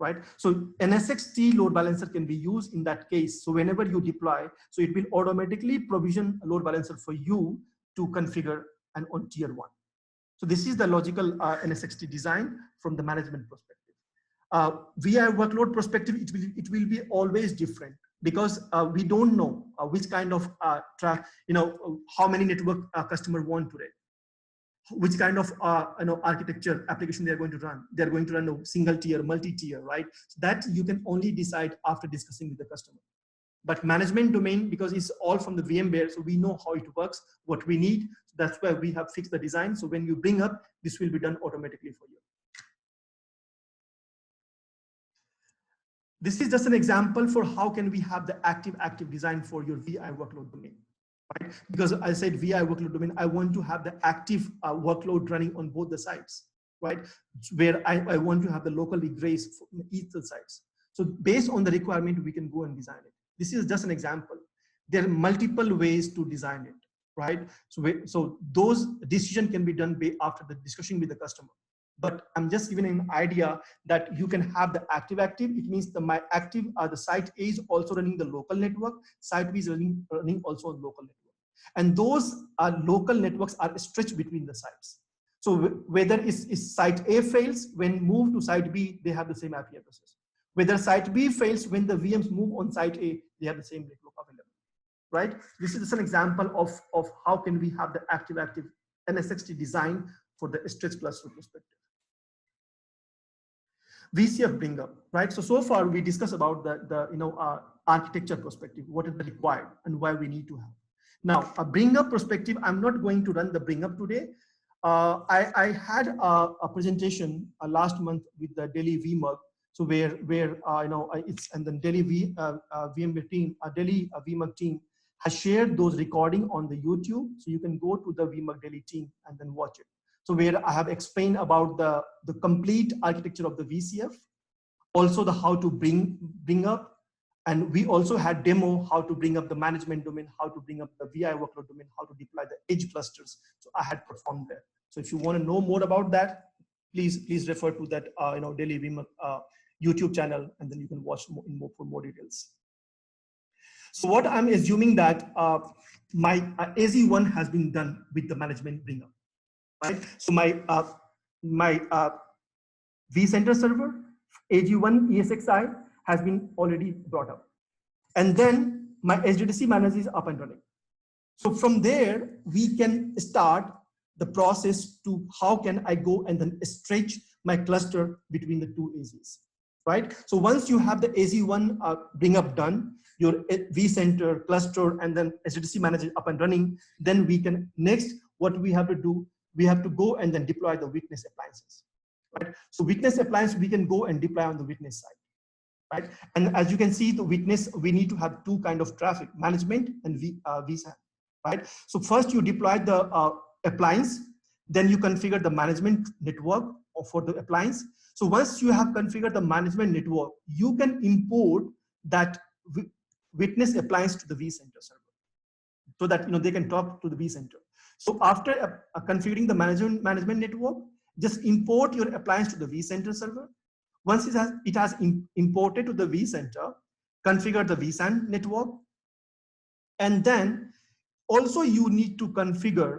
S1: right? So NSXT load balancer can be used in that case. So whenever you deploy, so it will automatically provision a load balancer for you to configure and on tier 1. So this is the logical NSXT design from the management perspective. Via workload perspective, it will be always different, because we don't know which kind of how many network customer want today. which kind of architecture application they are going to run. They're going to run a single tier, multi-tier, right? So that you can only decide after discussing with the customer. But management domain, because it's all from the VMware, so we know how it works, what we need. So that's why we have fixed the design. So when you bring up, this will be done automatically for you. This is just an example for how can we have the active design for your VI workload domain, right? Because I said VI workload domain, I want to have the active workload running on both the sides, right? Where I want to have the locally grace for each of the sides. So based on the requirement, we can go and design it. This is just an example. There are multiple ways to design it, right? So those decisions can be done after the discussion with the customer. But I'm just giving an idea that you can have the active. It means my active the site A is also running the local network. Site B is running also on local network. And those local networks are stretched between the sites. So whether it's site A fails, when moved to site B, they have the same IP addresses. Whether site B fails, when the VMs move on site A, they have the same network available, right? This is just an example of how can we have the active NSXT design for the stretched cluster perspective. VCF bring up, right? So far we discussed about the architecture perspective, what is required and why we need to have. Now, a bring up perspective, I'm not going to run the bring up today. I had a presentation last month with the Delhi VMUG, so where it's and then Delhi VMware team, Delhi VMUG team has shared those recording on the YouTube, so you can go to the VMUG Delhi team and then watch it. So where I have explained about the complete architecture of the VCF, also the how to bring up, and we also had demo how to bring up the management domain, how to bring up the VI workload domain, how to deploy the edge clusters. So I had performed there. So if you want to know more about that, please refer to that Daily VMUG YouTube channel, and then you can watch for more details. So what I'm assuming that my AZ1 has been done with the management bring up. Right. So my vCenter server, AG1 ESXi has been already brought up. And then my SDDC manager is up and running. So from there, we can start the process to how can I go and then stretch my cluster between the two AZs, right? So once you have the AZ1 bring up done, your vCenter cluster and then SDDC manager up and running, then we can next, what we have to do, we have to go and then deploy the witness appliances, right? So witness appliance, we can go and deploy on the witness side, right? And as you can see, the witness, we need to have two kind of traffic, management and vSAN, right? So first you deploy the appliance, then you configure the management network for the appliance. So once you have configured the management network, you can import that witness appliance to the vCenter server, so that they can talk to the vCenter. So after configuring the management network, just import your appliance to the vCenter server. Once it has imported to the vCenter, configure the vSAN network, and then also you need to configure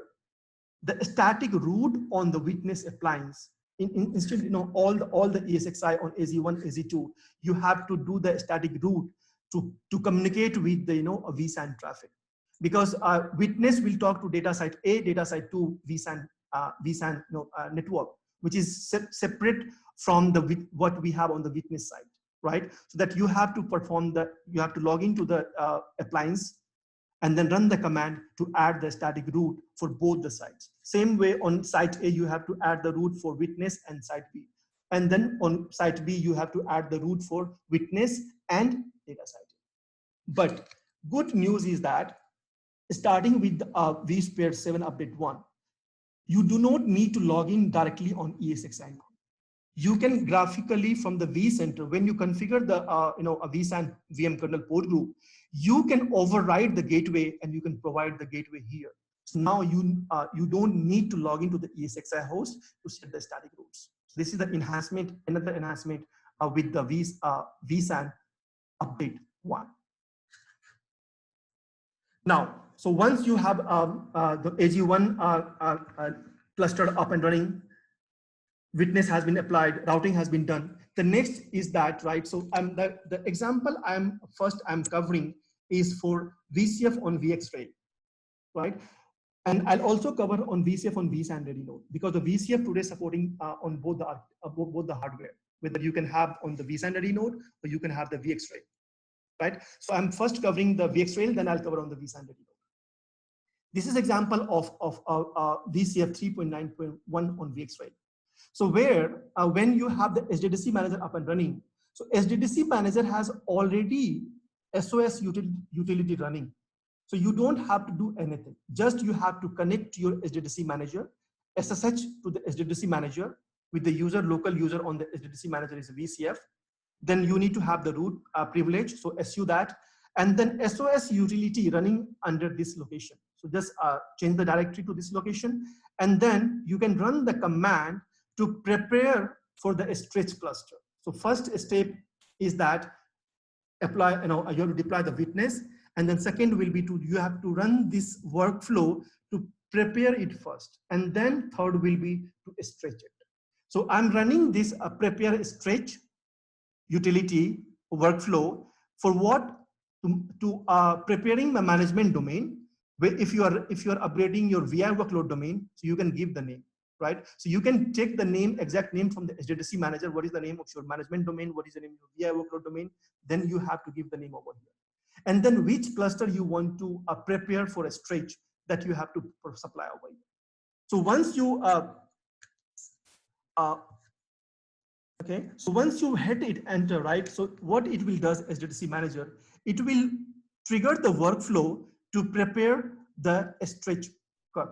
S1: the static route on the witness appliance. Instead, all the ESXi on AZ1, AZ2, you have to do the static route to communicate with the a vSAN traffic. Because witness will talk to data site A, data site 2 vSAN network, which is separate from what we have on the witness side, right? So that you have to you have to log into the appliance and then run the command to add the static route for both the sites. Same way on site A, you have to add the route for witness and site B. And then on site B, you have to add the route for witness and data site. But good news is that starting with vSphere 7 update 1, you do not need to log in directly on ESXi now. You can graphically from the vCenter, when you configure the a vSAN VM kernel port group, you can override the gateway and you can provide the gateway here. So now you don't need to log into the ESXi host to set the static routes. So this is the enhancement, another enhancement with the vSAN update 1. Now, so once you have the AG1 cluster up and running, witness has been applied, routing has been done. The next is that, right? So the example I'm covering is for VCF on VxRail, right? And I'll also cover on VCF on vSAN ready node, because the VCF today is supporting on both the hardware, whether you can have on the vSAN ready node or you can have the VxRail, right? So I'm first covering the VxRail, then I'll cover on the vSAN ready node. This is example of VCF 3.9.1 on VxRail. So where when you have the SDDC manager up and running, so SDDC manager has already SOS utility running. So you don't have to do anything. Just you have to connect to your SDDC manager, SSH to the SDDC manager with the user, local user on the SDDC manager is a VCF. Then you need to have the root privilege, so SU that, and then SOS utility running under this location. So just change the directory to this location, and then you can run the command to prepare for the stretch cluster. So first step is that apply, you have to deploy the witness, and then second will be you have to run this workflow to prepare it first, and then third will be to stretch it. So I'm running this prepare stretch utility workflow for what? To preparing the management domain. Where if you are upgrading your VI workload domain, so you can give the name, right? So you can take the name, exact name from the SDDC manager. What is the name of your management domain? What is the name of your VI workload domain? Then you have to give the name over here. And then which cluster you want to prepare for a stretch that you have to supply over here. So once you okay, so once you hit it enter, right? So what it will does SDDC manager, it will trigger the workflow to prepare the stretch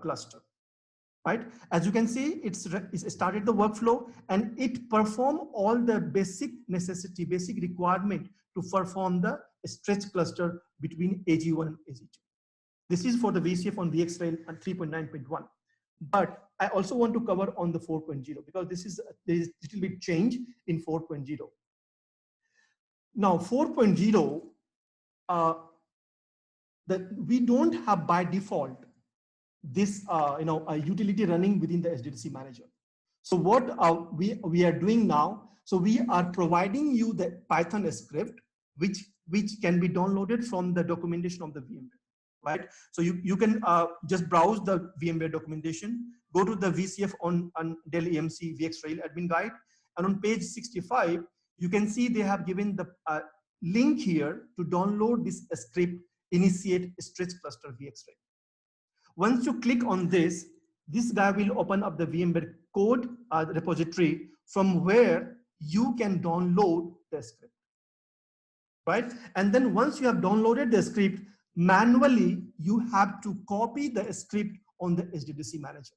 S1: cluster, right? As you can see, it's started the workflow and it perform all the basic necessity, basic requirement to perform the stretch cluster between AG1 and AG2. This is for the VCF on VxRail and 3.9.1. But I also want to cover on the 4.0 because there is a little bit change in 4.0. Now 4.0, that we don't have by default this a utility running within the SDDC manager. So what we are doing now, so we are providing you the Python script which can be downloaded from the documentation of the VMware, right? So you can just browse the VMware documentation, go to the VCF on Dell EMC VxRail admin guide, and on page 65 you can see they have given the link here to download this script, initiate stretch cluster VxRail. Once you click on this guy will open up the VMware code repository from where you can download the script, right? And then once you have downloaded the script, manually you have to copy the script on the SDDC manager,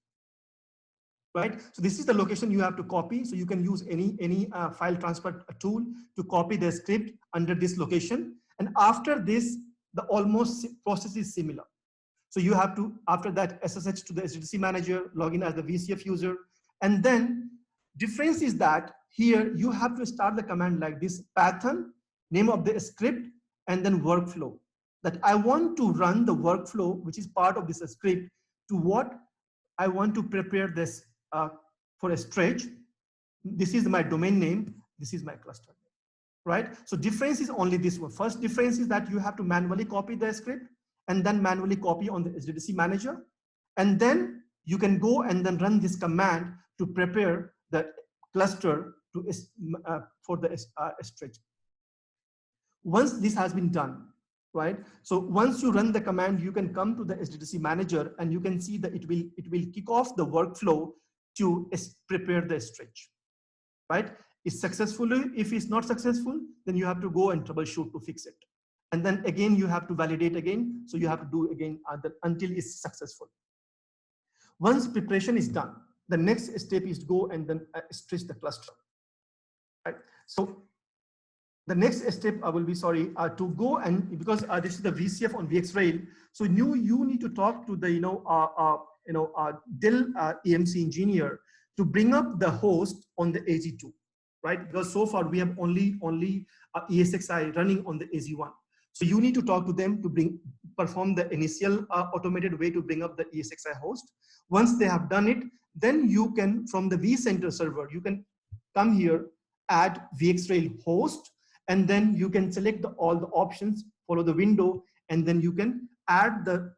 S1: right? So this is the location you have to copy. So you can use any file transfer tool to copy the script under this location. And after this, the almost process is similar. So you have to, after that, SSH to the SDDC manager, log in as the VCF user. And then difference is that here you have to start the command like this: Python, name of the script, and then workflow. That I want to run the workflow, which is part of this script, to what I want to prepare this for a stretch. This is my domain name. This is my cluster name, right? So difference is only this one. First difference is that you have to manually copy the script and then manually copy on the SDDC manager. And then you can go and then run this command to prepare the cluster to for the stretch. Once this has been done, right? So once you run the command, you can come to the SDDC manager and you can see that it will kick off the workflow to prepare the stretch, right? It's successfully. If it's not successful, then you have to go and troubleshoot to fix it. And then again, you have to validate again. So you have to do again until it's successful. Once preparation is done, the next step is to go and then stretch the cluster, right? So the next step I will be to go and, because this is the VCF on VxRail, so you need to talk to the Dell EMC engineer to bring up the host on the AG2, right? Because so far we have only ESXi running on the AG1. So you need to talk to them to perform the initial automated way to bring up the ESXi host. Once they have done it, then you can, from the vCenter server, you can come here, add VxRail host, and then you can select all the options, follow the window, and then you can add the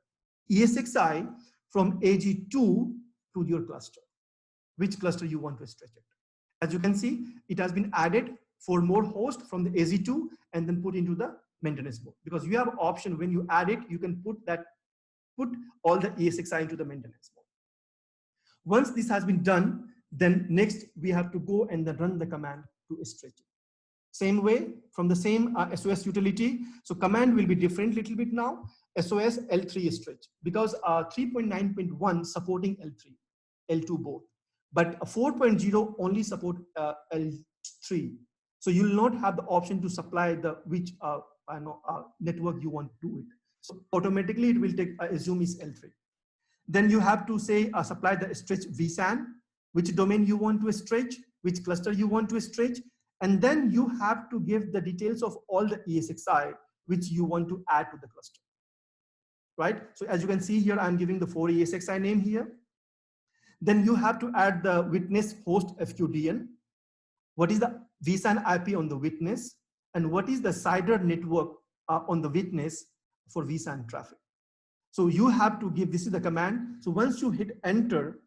S1: ESXi from AG2 to your cluster, which cluster you want to stretch it. As you can see, it has been added 4 more hosts from the AZ2 and then put into the maintenance mode, because you have option when you add it, you can put all the ESXi into the maintenance mode. Once this has been done, then next we have to go and then run the command to stretch it. Same way from the same SOS utility. So command will be different little bit now. SOS L3 stretch, because 3.9.1 supporting L3, L2 both, but 4.0 only support L3. So you will not have the option to supply the which network you want to do it. So automatically it will take assume is L3. Then you have to say supply the stretch vSAN, which domain you want to stretch, which cluster you want to stretch, and then you have to give the details of all the ESXi which you want to add to the cluster. Right? So as you can see here, I'm giving the 4 ESXi name here. Then you have to add the witness host FQDN. What is the vSAN IP on the witness, and what is the CIDR network on the witness for vSAN traffic. So you have to give, this is the command. So once you hit enter,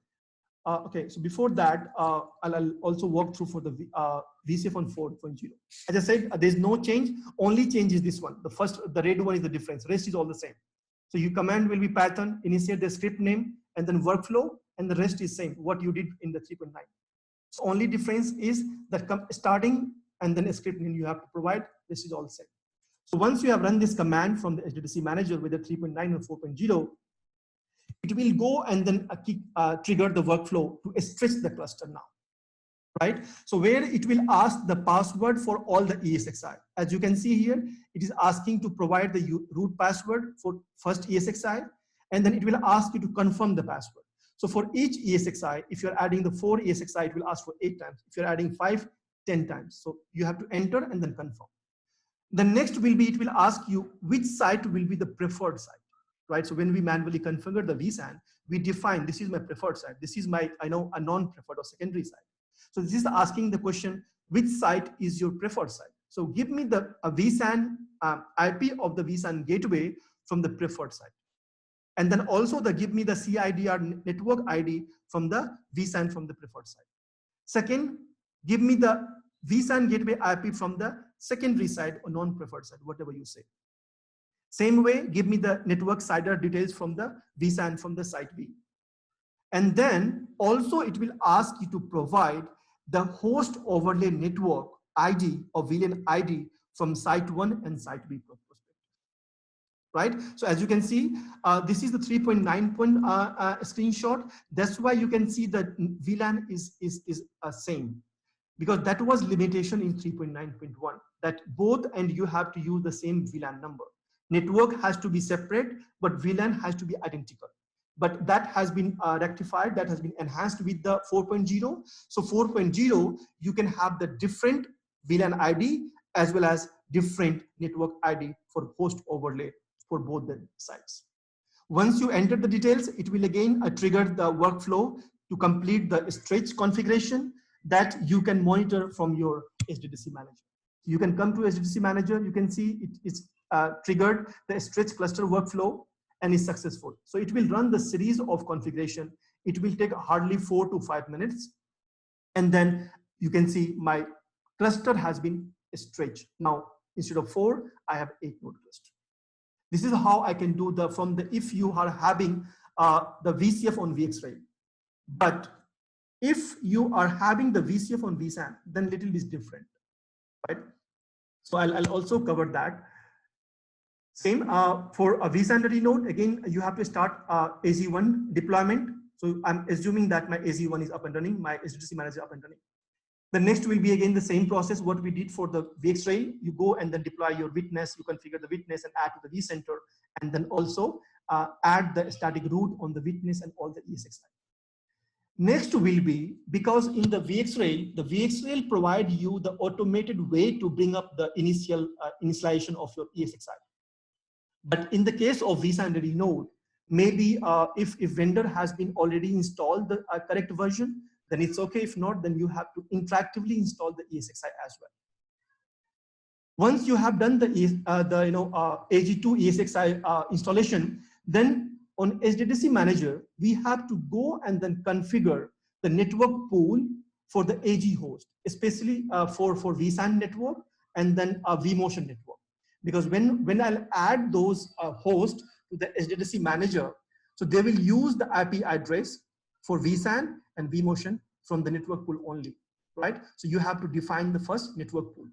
S1: okay, so before that, I'll also walk through for the VCF on 4.0. As I said, there's no change, only change is this one. The red one is the difference, rest is all the same. So your command will be pattern, initiate the script name, and then workflow, and the rest is same, what you did in the 3.9. So only difference is that starting and then a script name you have to provide, this is all the same. So once you have run this command from the SDDC manager with the 3.9 or 4.0, it will go and then trigger the workflow to stretch the cluster now, right? So where it will ask the password for all the ESXi. As you can see here, it is asking to provide the root password for first ESXi, and then it will ask you to confirm the password. So for each ESXi, if you're adding the 4 ESXi, it will ask for 8 times. If you're adding 5, 10 times. So you have to enter and then confirm. The next will be, it will ask you which site will be the preferred site, right? So when we manually configure the vSAN, we define this is my preferred site. This is my, a non-preferred or secondary site. So this is asking the question, which site is your preferred site? So give me the vSAN IP of the vSAN gateway from the preferred site. And then also give me the CIDR network ID from the vSAN from the preferred site. Second, give me the vSAN gateway IP from the secondary site or non-preferred site, whatever you say. Same way, give me the network CIDR details from the vSAN from the site B. And then also it will ask you to provide the host overlay network ID or VLAN ID from site 1 and site B perspective. Right? So as you can see, this is the 3.9 screenshot. That's why you can see that VLAN is same, because that was limitation in 3.9.1 that both and you have to use the same VLAN number. Network has to be separate, but VLAN has to be identical. But that has been rectified, that has been enhanced with the 4.0. So 4.0, you can have the different VLAN ID as well as different network ID for host overlay for both the sites. Once you enter the details, it will again trigger the workflow to complete the stretch configuration that you can monitor from your SDDC manager. You can come to SDDC manager, you can see it's triggered the stretch cluster workflow and is successful. So it will run the series of configuration. It will take hardly 4 to 5 minutes. And then you can see my cluster has been stretched. Now, instead of 4, I have 8 node cluster. This is how I can do if you are having the VCF on VxRail. But if you are having the VCF on vSAN, then little bit different, right? So I'll also cover that. Same for a vSAN ready node, again, you have to start AZ1 deployment. So I'm assuming that my AZ1 is up and running, my SDDC manager up and running. The next will be again the same process, what we did for the VxRail. You go and then deploy your witness, you configure the witness and add to the vCenter, and then also add the static root on the witness and all the ESXi. Next will be, because in the VxRail provide you the automated way to bring up the initialization of your ESXi. But in the case of vSAN ready node, maybe if vendor has been already installed the correct version, then it's okay. If not, then you have to interactively install the ESXi as well. Once you have done the AG2 ESXi installation, then on SDDC manager, we have to go and then configure the network pool for the AG host, especially for vSAN network and then a vMotion network. Because when I'll add those hosts to the SDDC manager, so they will use the IP address for vSAN and vMotion from the network pool only, right? So you have to define the first network pool.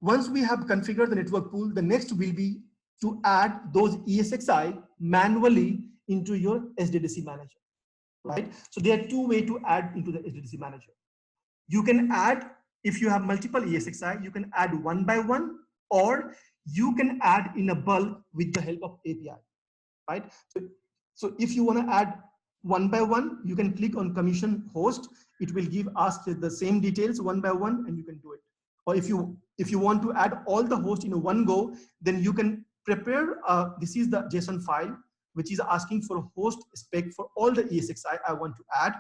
S1: Once we have configured the network pool, the next will be to add those ESXi manually into your SDDC manager, right? So there are two ways to add into the SDDC manager. You can add, if you have multiple ESXi, you can add one by one, or you can add in a bulk with the help of API, right? So if you want to add one by one, you can click on commission host. It will give us the same details one by one, and you can do it. Or if you want to add all the hosts in one go, then you can prepare, this is the JSON file, which is asking for a host spec for all the ESXi I want to add.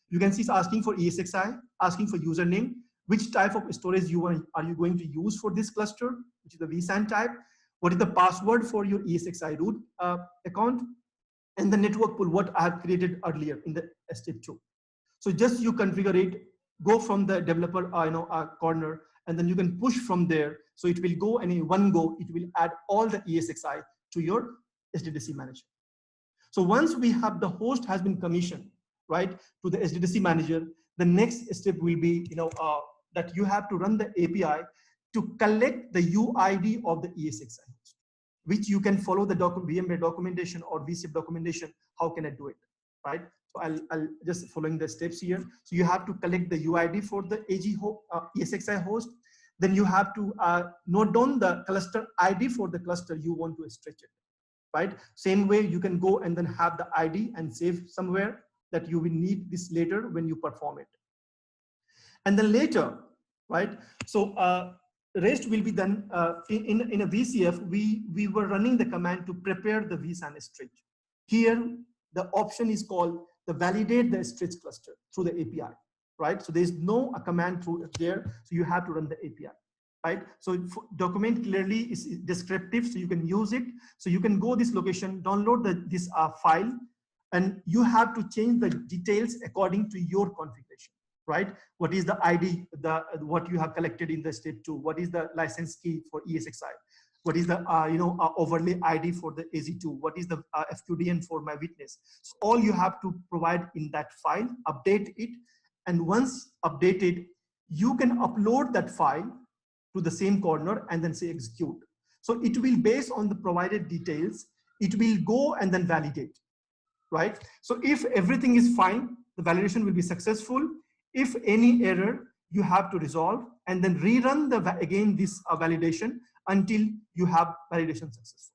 S1: You can see it's asking for ESXi, asking for username, which type of storage are you going to use for this cluster, which is the vSAN type, what is the password for your ESXi root account, and the network pool, what I have created earlier in the step 2. So just you configure it, go from the developer corner, and then you can push from there. So it will go, and in one go, it will add all the ESXi to your SDDC manager. So once we have the host has been commissioned, right, to the SDDC manager, the next step will be, that you have to run the API to collect the UID of the ESXi host, which you can follow the VMware documentation or VCF documentation. How can I do it, right? So I'll just following the steps here. So you have to collect the UID for the ESXi host. Then you have to note down the cluster ID for the cluster you want to stretch it, right? Same way you can go and then have the ID and save somewhere that you will need this later when you perform it. And then later, right? So rest will be done in a VCF. We were running the command to prepare the vSAN stretch. Here, the option is called the validate the stretch cluster through the API, right? So there's no command through there, so you have to run the API, right? So document clearly is descriptive, so you can use it. So you can go this location, download this file, and you have to change the details according to your configuration, right? What is the ID, what you have collected in the step 2? What is the license key for ESXi? What is the overlay ID for the AZ2? What is the FQDN for my witness? So all you have to provide in that file, update it, and once updated, you can upload that file to the same corner and then say execute. So it will, based on the provided details, it will go and then validate, right? So if everything is fine, the validation will be successful. If any error, you have to resolve and then rerun again this validation until you have validation successful.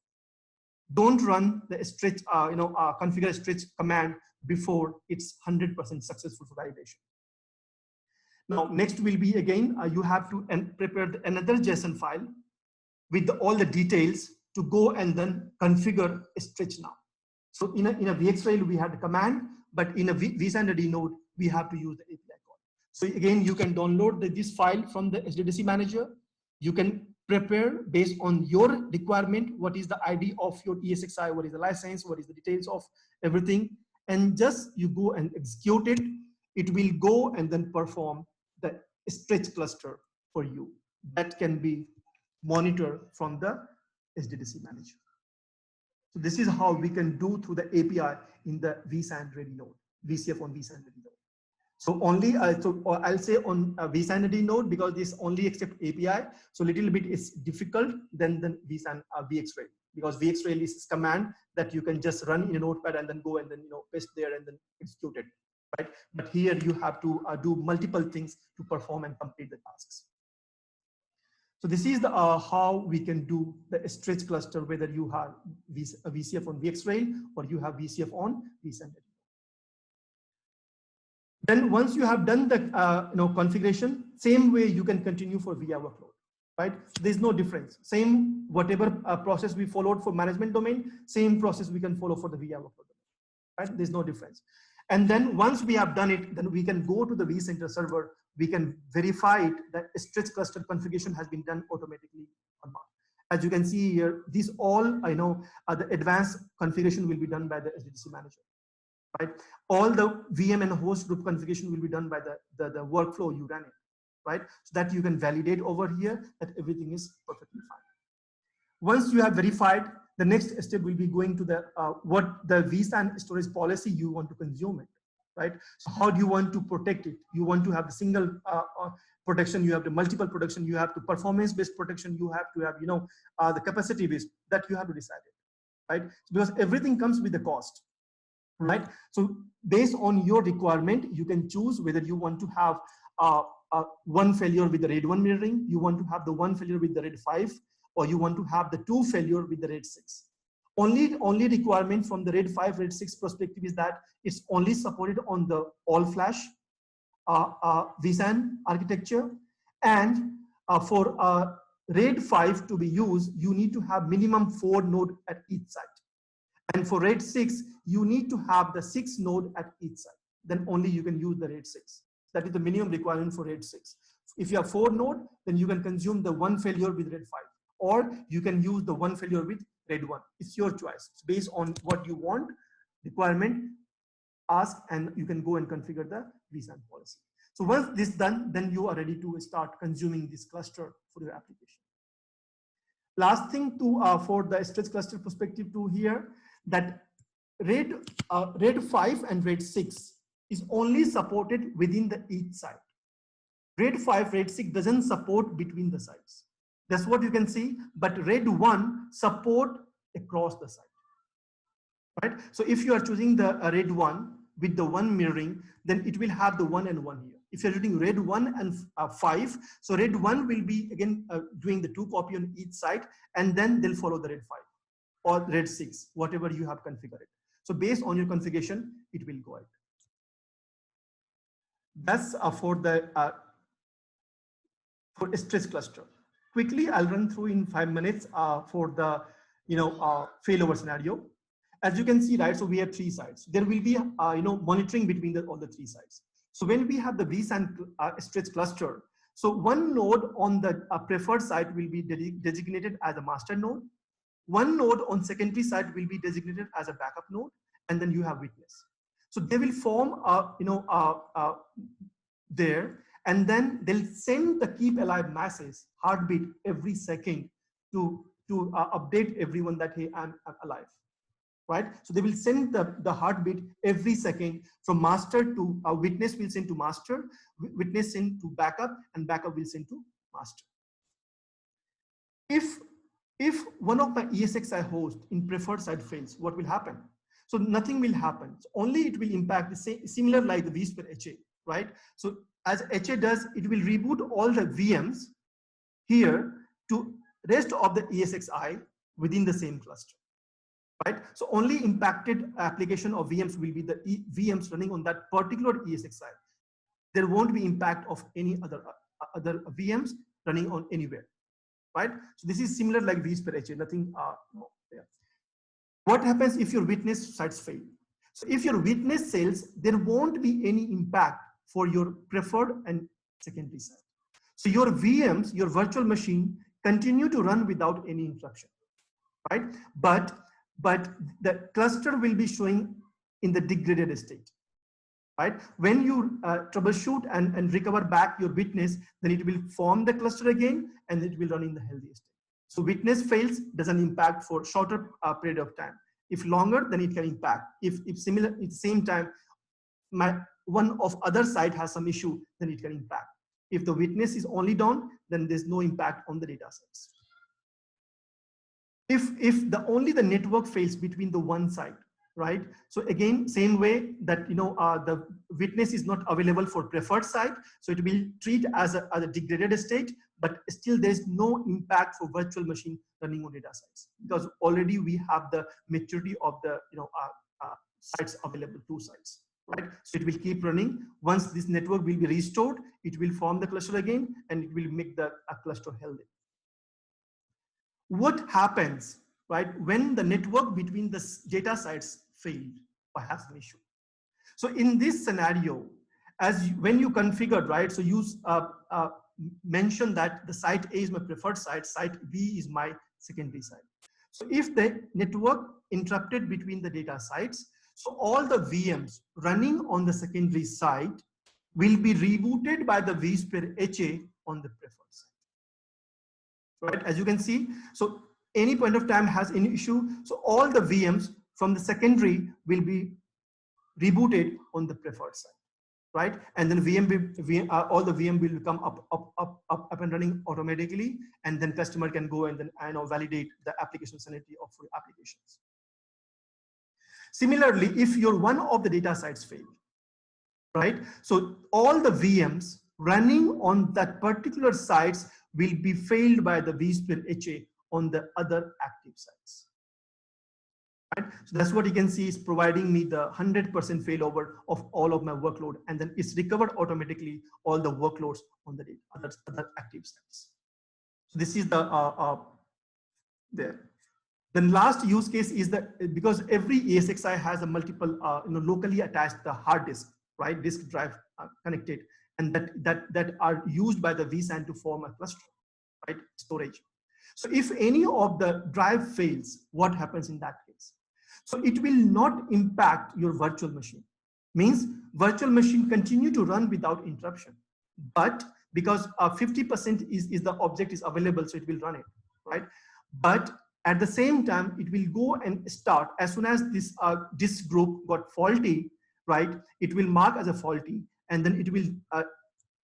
S1: Don't run the stretch, configure stretch command before it's 100% successful for validation. Now, next will be again, you have to prepare another JSON file with all the details to go and then configure a stretch now. So in a VxRail, we had a command, but in a vSAN ready node, we have to use the API call. So again, you can download this file from the SDDC manager. You can prepare based on your requirement, what is the ID of your ESXi, what is the license, what is the details of everything, and just you go and execute it. It will go and then perform the stretch cluster for you. That can be monitored from the SDDC manager. So this is how we can do through the API in the vSAN ready node, VCF on vSAN ready node. So only, I'll say on vSAN ready node, because this only accept API. So little bit is difficult than the vSAN VxRail, because VxRail is command that you can just run in a notepad and then go and then paste there and then execute it, right? But here you have to do multiple things to perform and complete the tasks. So this is the how we can do the stretch cluster, whether you have a VCF on VxRail or you have VCF on vSAN. Then once you have done the configuration, same way you can continue for VI workload, right? There's no difference. Same whatever process we followed for management domain, same process we can follow for the VI workload, right? There's no difference. And then once we have done it, then we can go to the vCenter server. We can verify it that stretch cluster configuration has been done automatically or not. As you can see here, these all, the advanced configuration will be done by the SDDC manager, right? All the VM and host group configuration will be done by the workflow you ran it, right? So that you can validate over here that everything is perfectly fine. Once you have verified, the next step will be going to the what the vSAN storage policy you want to consume it, right? So how do you want to protect it? You want to have the single protection, you have the multiple protection, you have the performance-based protection, you have to have the capacity-based, that you have to decide it, right? Because everything comes with the cost, right? So based on your requirement, you can choose whether you want to have one failure with the RAID 1 mirroring, you want to have the one failure with the RAID 5, or you want to have the two failure with the RAID 6. Only requirement from the RAID 5, RAID 6 perspective is that it's only supported on the all-flash vSAN architecture, and for RAID 5 to be used, you need to have minimum 4 nodes at each site. And for RAID 6, you need to have the 6 node at each site. Then only you can use the RAID 6. That is the minimum requirement for RAID 6. If you have 4 node, then you can consume the one failure with RAID 5. Or you can use the one failure with RAID 1. It's your choice. It's based on what you want, requirement, ask, and you can go and configure the vSAN policy. So once this is done, then you are ready to start consuming this cluster for your application. Last thing for the stretch cluster perspective to here, that RAID 5 and RAID 6 is only supported within the each site. RAID 5, RAID 6 doesn't support between the sites. That's what you can see, but RAID 1 support across the site, right? So if you are choosing the RAID 1 with the one mirroring, then it will have the 1 and 1 here. If you're using RAID 1 and 5, so RAID 1 will be again doing the 2 copy on each site, and then they'll follow the RAID 5 or RAID 6, whatever you have configured. So based on your configuration, it will go ahead. That's for the for stretch cluster. Quickly, I'll run through in 5 minutes for the failover scenario. As you can see, right? So we have 3 sites. There will be monitoring between all the 3 sites. So when we have the vSAN stretch cluster, so one node on the preferred site will be designated as a master node. One node on secondary site will be designated as a backup node, and then you have witness. So they will form there, and then they'll send the keep alive message heartbeat every second to update everyone that, hey, I'm alive, right? So they will send the heartbeat every second from master to witness will send to master, witness send to backup, and backup will send to master. If one of my ESXi host in preferred site fails, what will happen? So nothing will happen. So only it will impact the same, similar like the vSphere HA, right? So as HA does, it will reboot all the VMs here to rest of the ESXi within the same cluster, right? So only impacted application of VMs will be the VMs running on that particular ESXi. There won't be impact of any other VMs running on anywhere, right? So this is similar like vSphere HA, nothing. Yeah. What happens if your witness sites fail? So if your witness fails, there won't be any impact for your preferred and secondary site. So your VMs, your virtual machine, continue to run without any interruption, right? But the cluster will be showing in the degraded state, right? When you troubleshoot and recover back your witness, then it will form the cluster again, and it will run in the healthy state. So witness fails, doesn't impact for shorter period of time. If longer, then it can impact. If similar at the same time, one of other side has some issue, then it can impact. If the witness is only down, then there's no impact on the data sets. If only the network fails between the one side, right? So again, same way that the witness is not available for preferred site, so it will treat as a degraded state, but still there's no impact for virtual machine running on data sites, because already we have the maturity of the sites available, 2 sites, right? So it will keep running. Once this network will be restored, it will form the cluster again, and it will make the cluster healthy. What happens, right, when the network between the data sites failed or has an issue? So in this scenario, when you configured, right, so you mention that the site A is my preferred site, site B is my secondary side. So if the network interrupted between the data sites, so all the VMs running on the secondary side will be rebooted by the vSphere HA on the preferred side. Right, as you can see, so any point of time has any issue, so all the VMs from the secondary will be rebooted on the preferred side, right? And then all the VM will come up and running automatically, and then customer can go and then validate the application sanity of your applications. Similarly, if your one of the data sites failed, right? So all the VMs running on that particular sites will be failed by the vSphere HA on the other active sites. Right? So that's what you can see is providing me the 100% failover of all of my workload, and then it's recovered automatically all the workloads on the other active sites. So this is the there. Then last use case is that because every ESXi has a multiple locally attached the hard disk, right, disk drive connected, and that are used by the vSAN to form a cluster, right, storage. So if any of the drive fails, what happens in that case? So it will not impact your virtual machine. Means virtual machine continue to run without interruption, but because 50% is the object is available, so it will run it, right? But at the same time, it will go and start as soon as this disk group got faulty, right? It will mark as a faulty, and then it will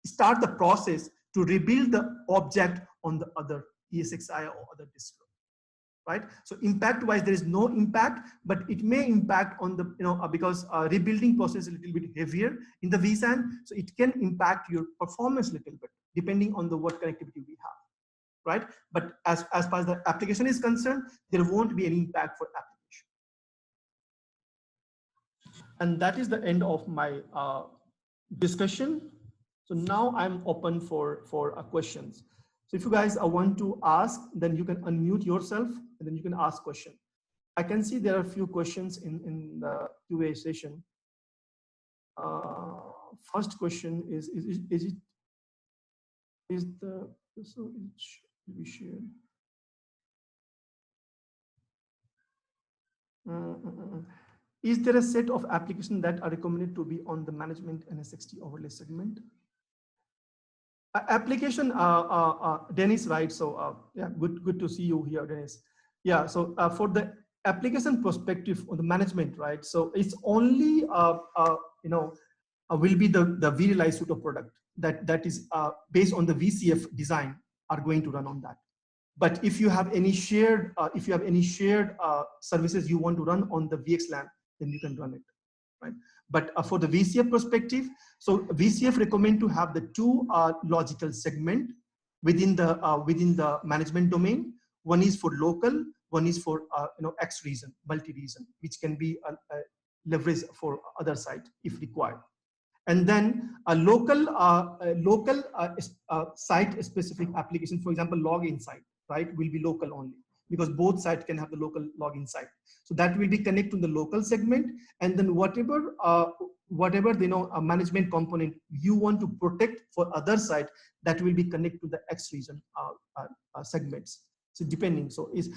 S1: start the process to rebuild the object on the other ESXi or other disk group, right? So impact wise, there is no impact, but it may impact on the, because rebuilding process is a little bit heavier in the vSAN. So it can impact your performance a little bit, depending on the what connectivity we have, right? But as far as the application is concerned, there won't be any impact for application. And that is the end of my discussion. So now I'm open for questions. So if you guys want to ask, then you can unmute yourself and then you can ask question. I can see there are a few questions in the QA session. First question is the, so it should be shared. Is there a set of applications that are recommended to be on the management NSXT overlay segment? Application, Dennis, right? So yeah, good to see you here, Dennis. Yeah, so for the application perspective on the management, right? So it's only will be the vRealize suite of product that is based on the VCF design are going to run on that. But if you have any shared services you want to run on the VXLAN, then you can run it, right? But for the VCF perspective, so VCF recommend to have the two logical segment within the management domain. One is for local, one is for X region, multi-region, which can be leveraged for other site if required. And then a local site specific application, for example, login site, right, will be local only, because both sites can have the local login site. So that will be connected to the local segment, and then whatever a management component you want to protect for other site, that will be connected to the X region segments. So depending, so is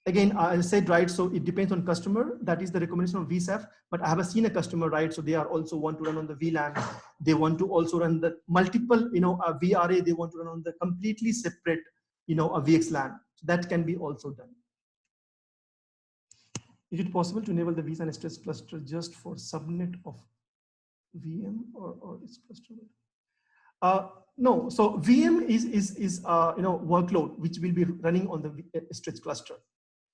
S1: again, I said, right, so it depends on customer. That is the recommendation of VCF. But I have seen a customer, right, so they are also want to run on the VLAN. They want to also run the multiple, VRA. They want to run on the completely separate, a VXLAN. So that can be also done. Is it possible to enable the vSAN stress cluster just for subnet of VM or its cluster? No, so VM is workload which will be running on the stretch cluster.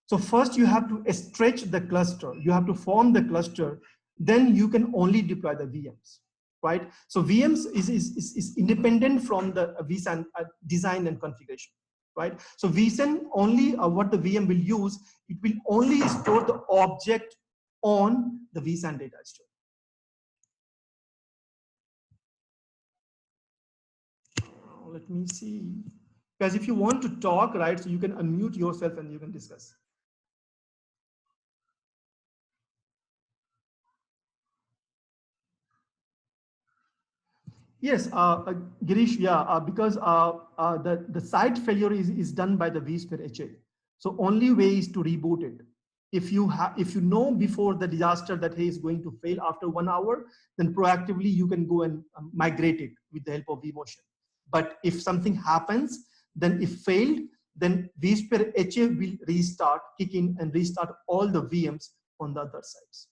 S1: So first you have to stretch the cluster, you have to form the cluster, then you can only deploy the VMs, right? So VMs is independent from the vSAN design and configuration, right? So vSAN only what the VM will use, it will only store the object on the vSAN data store. Let me see. Because if you want to talk, right, so you can unmute yourself and you can discuss. Yes, Girish, yeah, because the site failure is done by the vSphere HA. So only way is to reboot it. If you know before the disaster that hey is going to fail after 1 hour, then proactively you can go and migrate it with the help of vMotion. But if something happens, then if failed, then vSphere HA will restart, kick in and restart all the VMs on the other sides.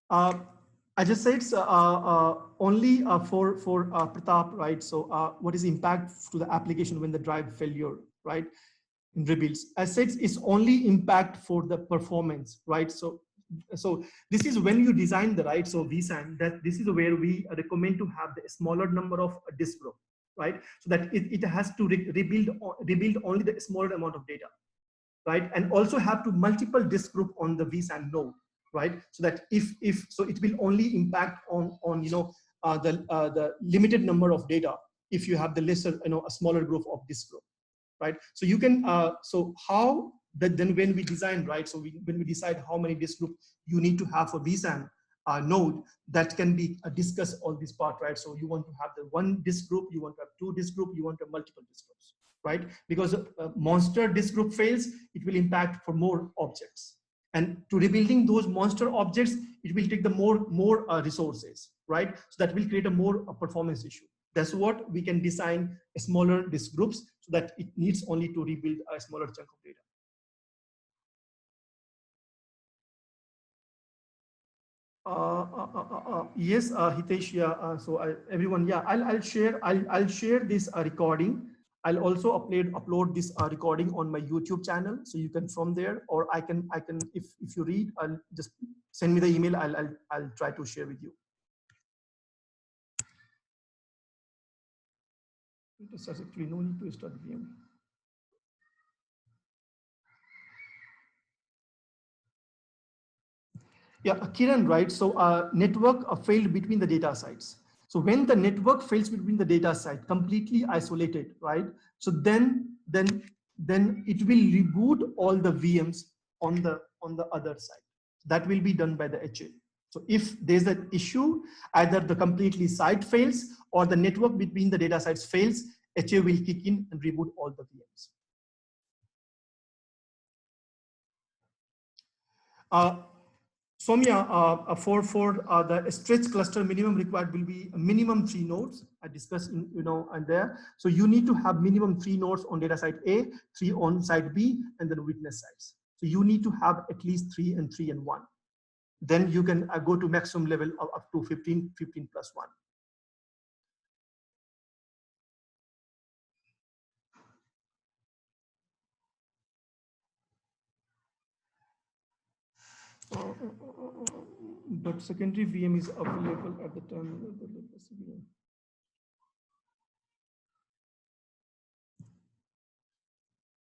S1: I just said it's only for Pratap, right? So what is impact to the application when the drive failure, right? In rebuilds. I said it's only impact for the performance, right? So this is when you design the right. So vSAN, that this is where we recommend to have the smaller number of disk group, right? So that it has to rebuild only the smaller amount of data, right? And also have to multiple disk group on the vSAN node, right? So that if so, it will only impact on the limited number of data if you have the lesser, a smaller group of disk group, right? So you can so how that then when we design, right? So when we decide how many disk group you need to have for vSAN node, that can be discussed all this part, right? So you want to have the one disk group, you want to have two disk group, you want to have multiple disk groups, right? Because monster disk group fails, it will impact for more objects. And to rebuilding those monster objects, it will take the more resources, right? So that will create a more performance issue. That's what we can design smaller disk groups so that it needs only to rebuild a smaller chunk of data. Yes, Hitesh. Yeah. So everyone, yeah, I'll share this recording. I'll also upload this recording on my YouTube channel, so you can from there, or I can if you read, I'll just send me the email. I'll try to share with you. There's actually no need to start VM. Yeah, Kiran, right? So network failed between the data sites. So when the network fails between the data site, completely isolated, right? So then it will reboot all the VMs on the other side. That will be done by the HA. So if there's an issue, either the completely site fails or the network between the data sites fails, HA will kick in and reboot all the VMs. Soumya, for the stretch cluster, minimum required will be a minimum 3 nodes. I discussed and there. So you need to have minimum 3 nodes on data site A, 3 on site B, and then witness sites. So you need to have at least 3 and 3 and 1. Then you can go to maximum level of up to 15 plus 1. But secondary VM is available at the time of the latest VM.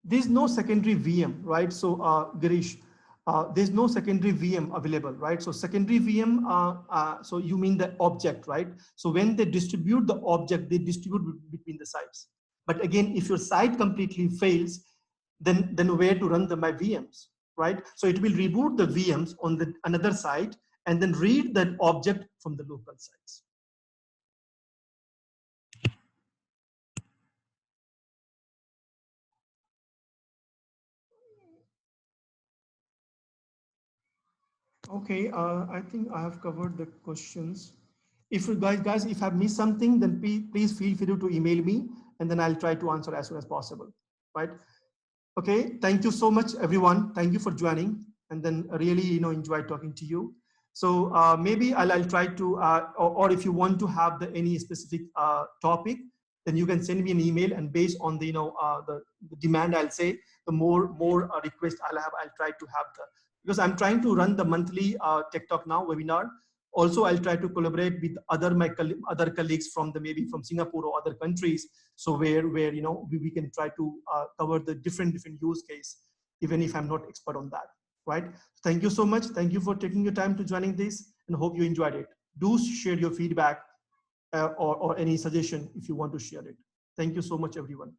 S1: There's no secondary VM, right? So Girish, there's no secondary VM available, right? So secondary VM, so you mean the object, right? So when they distribute the object, they distribute between the sites. But again, if your site completely fails, then where to run my VMs, right? So it will reboot the VMs on the another site and then read that object from the local sites. Okay, I think I have covered the questions. If you guys, if I've missed something, then please feel free to email me, and then I'll try to answer as soon as possible. Right? Okay. Thank you so much, everyone. Thank you for joining, and then really enjoyed talking to you. So maybe I'll try to, or if you want to have any specific topic, then you can send me an email, and based on the the demand, I'll say the more requests I'll try to have because I'm trying to run the monthly TechTalk now webinar. Also, I'll try to collaborate with other colleagues from maybe from Singapore or other countries. So where we can try to cover the different use case, even if I'm not expert on that. Right? Thank you so much. Thank you for taking your time to joining this, and hope you enjoyed it. Do share your feedback or any suggestion if you want to share it. Thank you so much, everyone.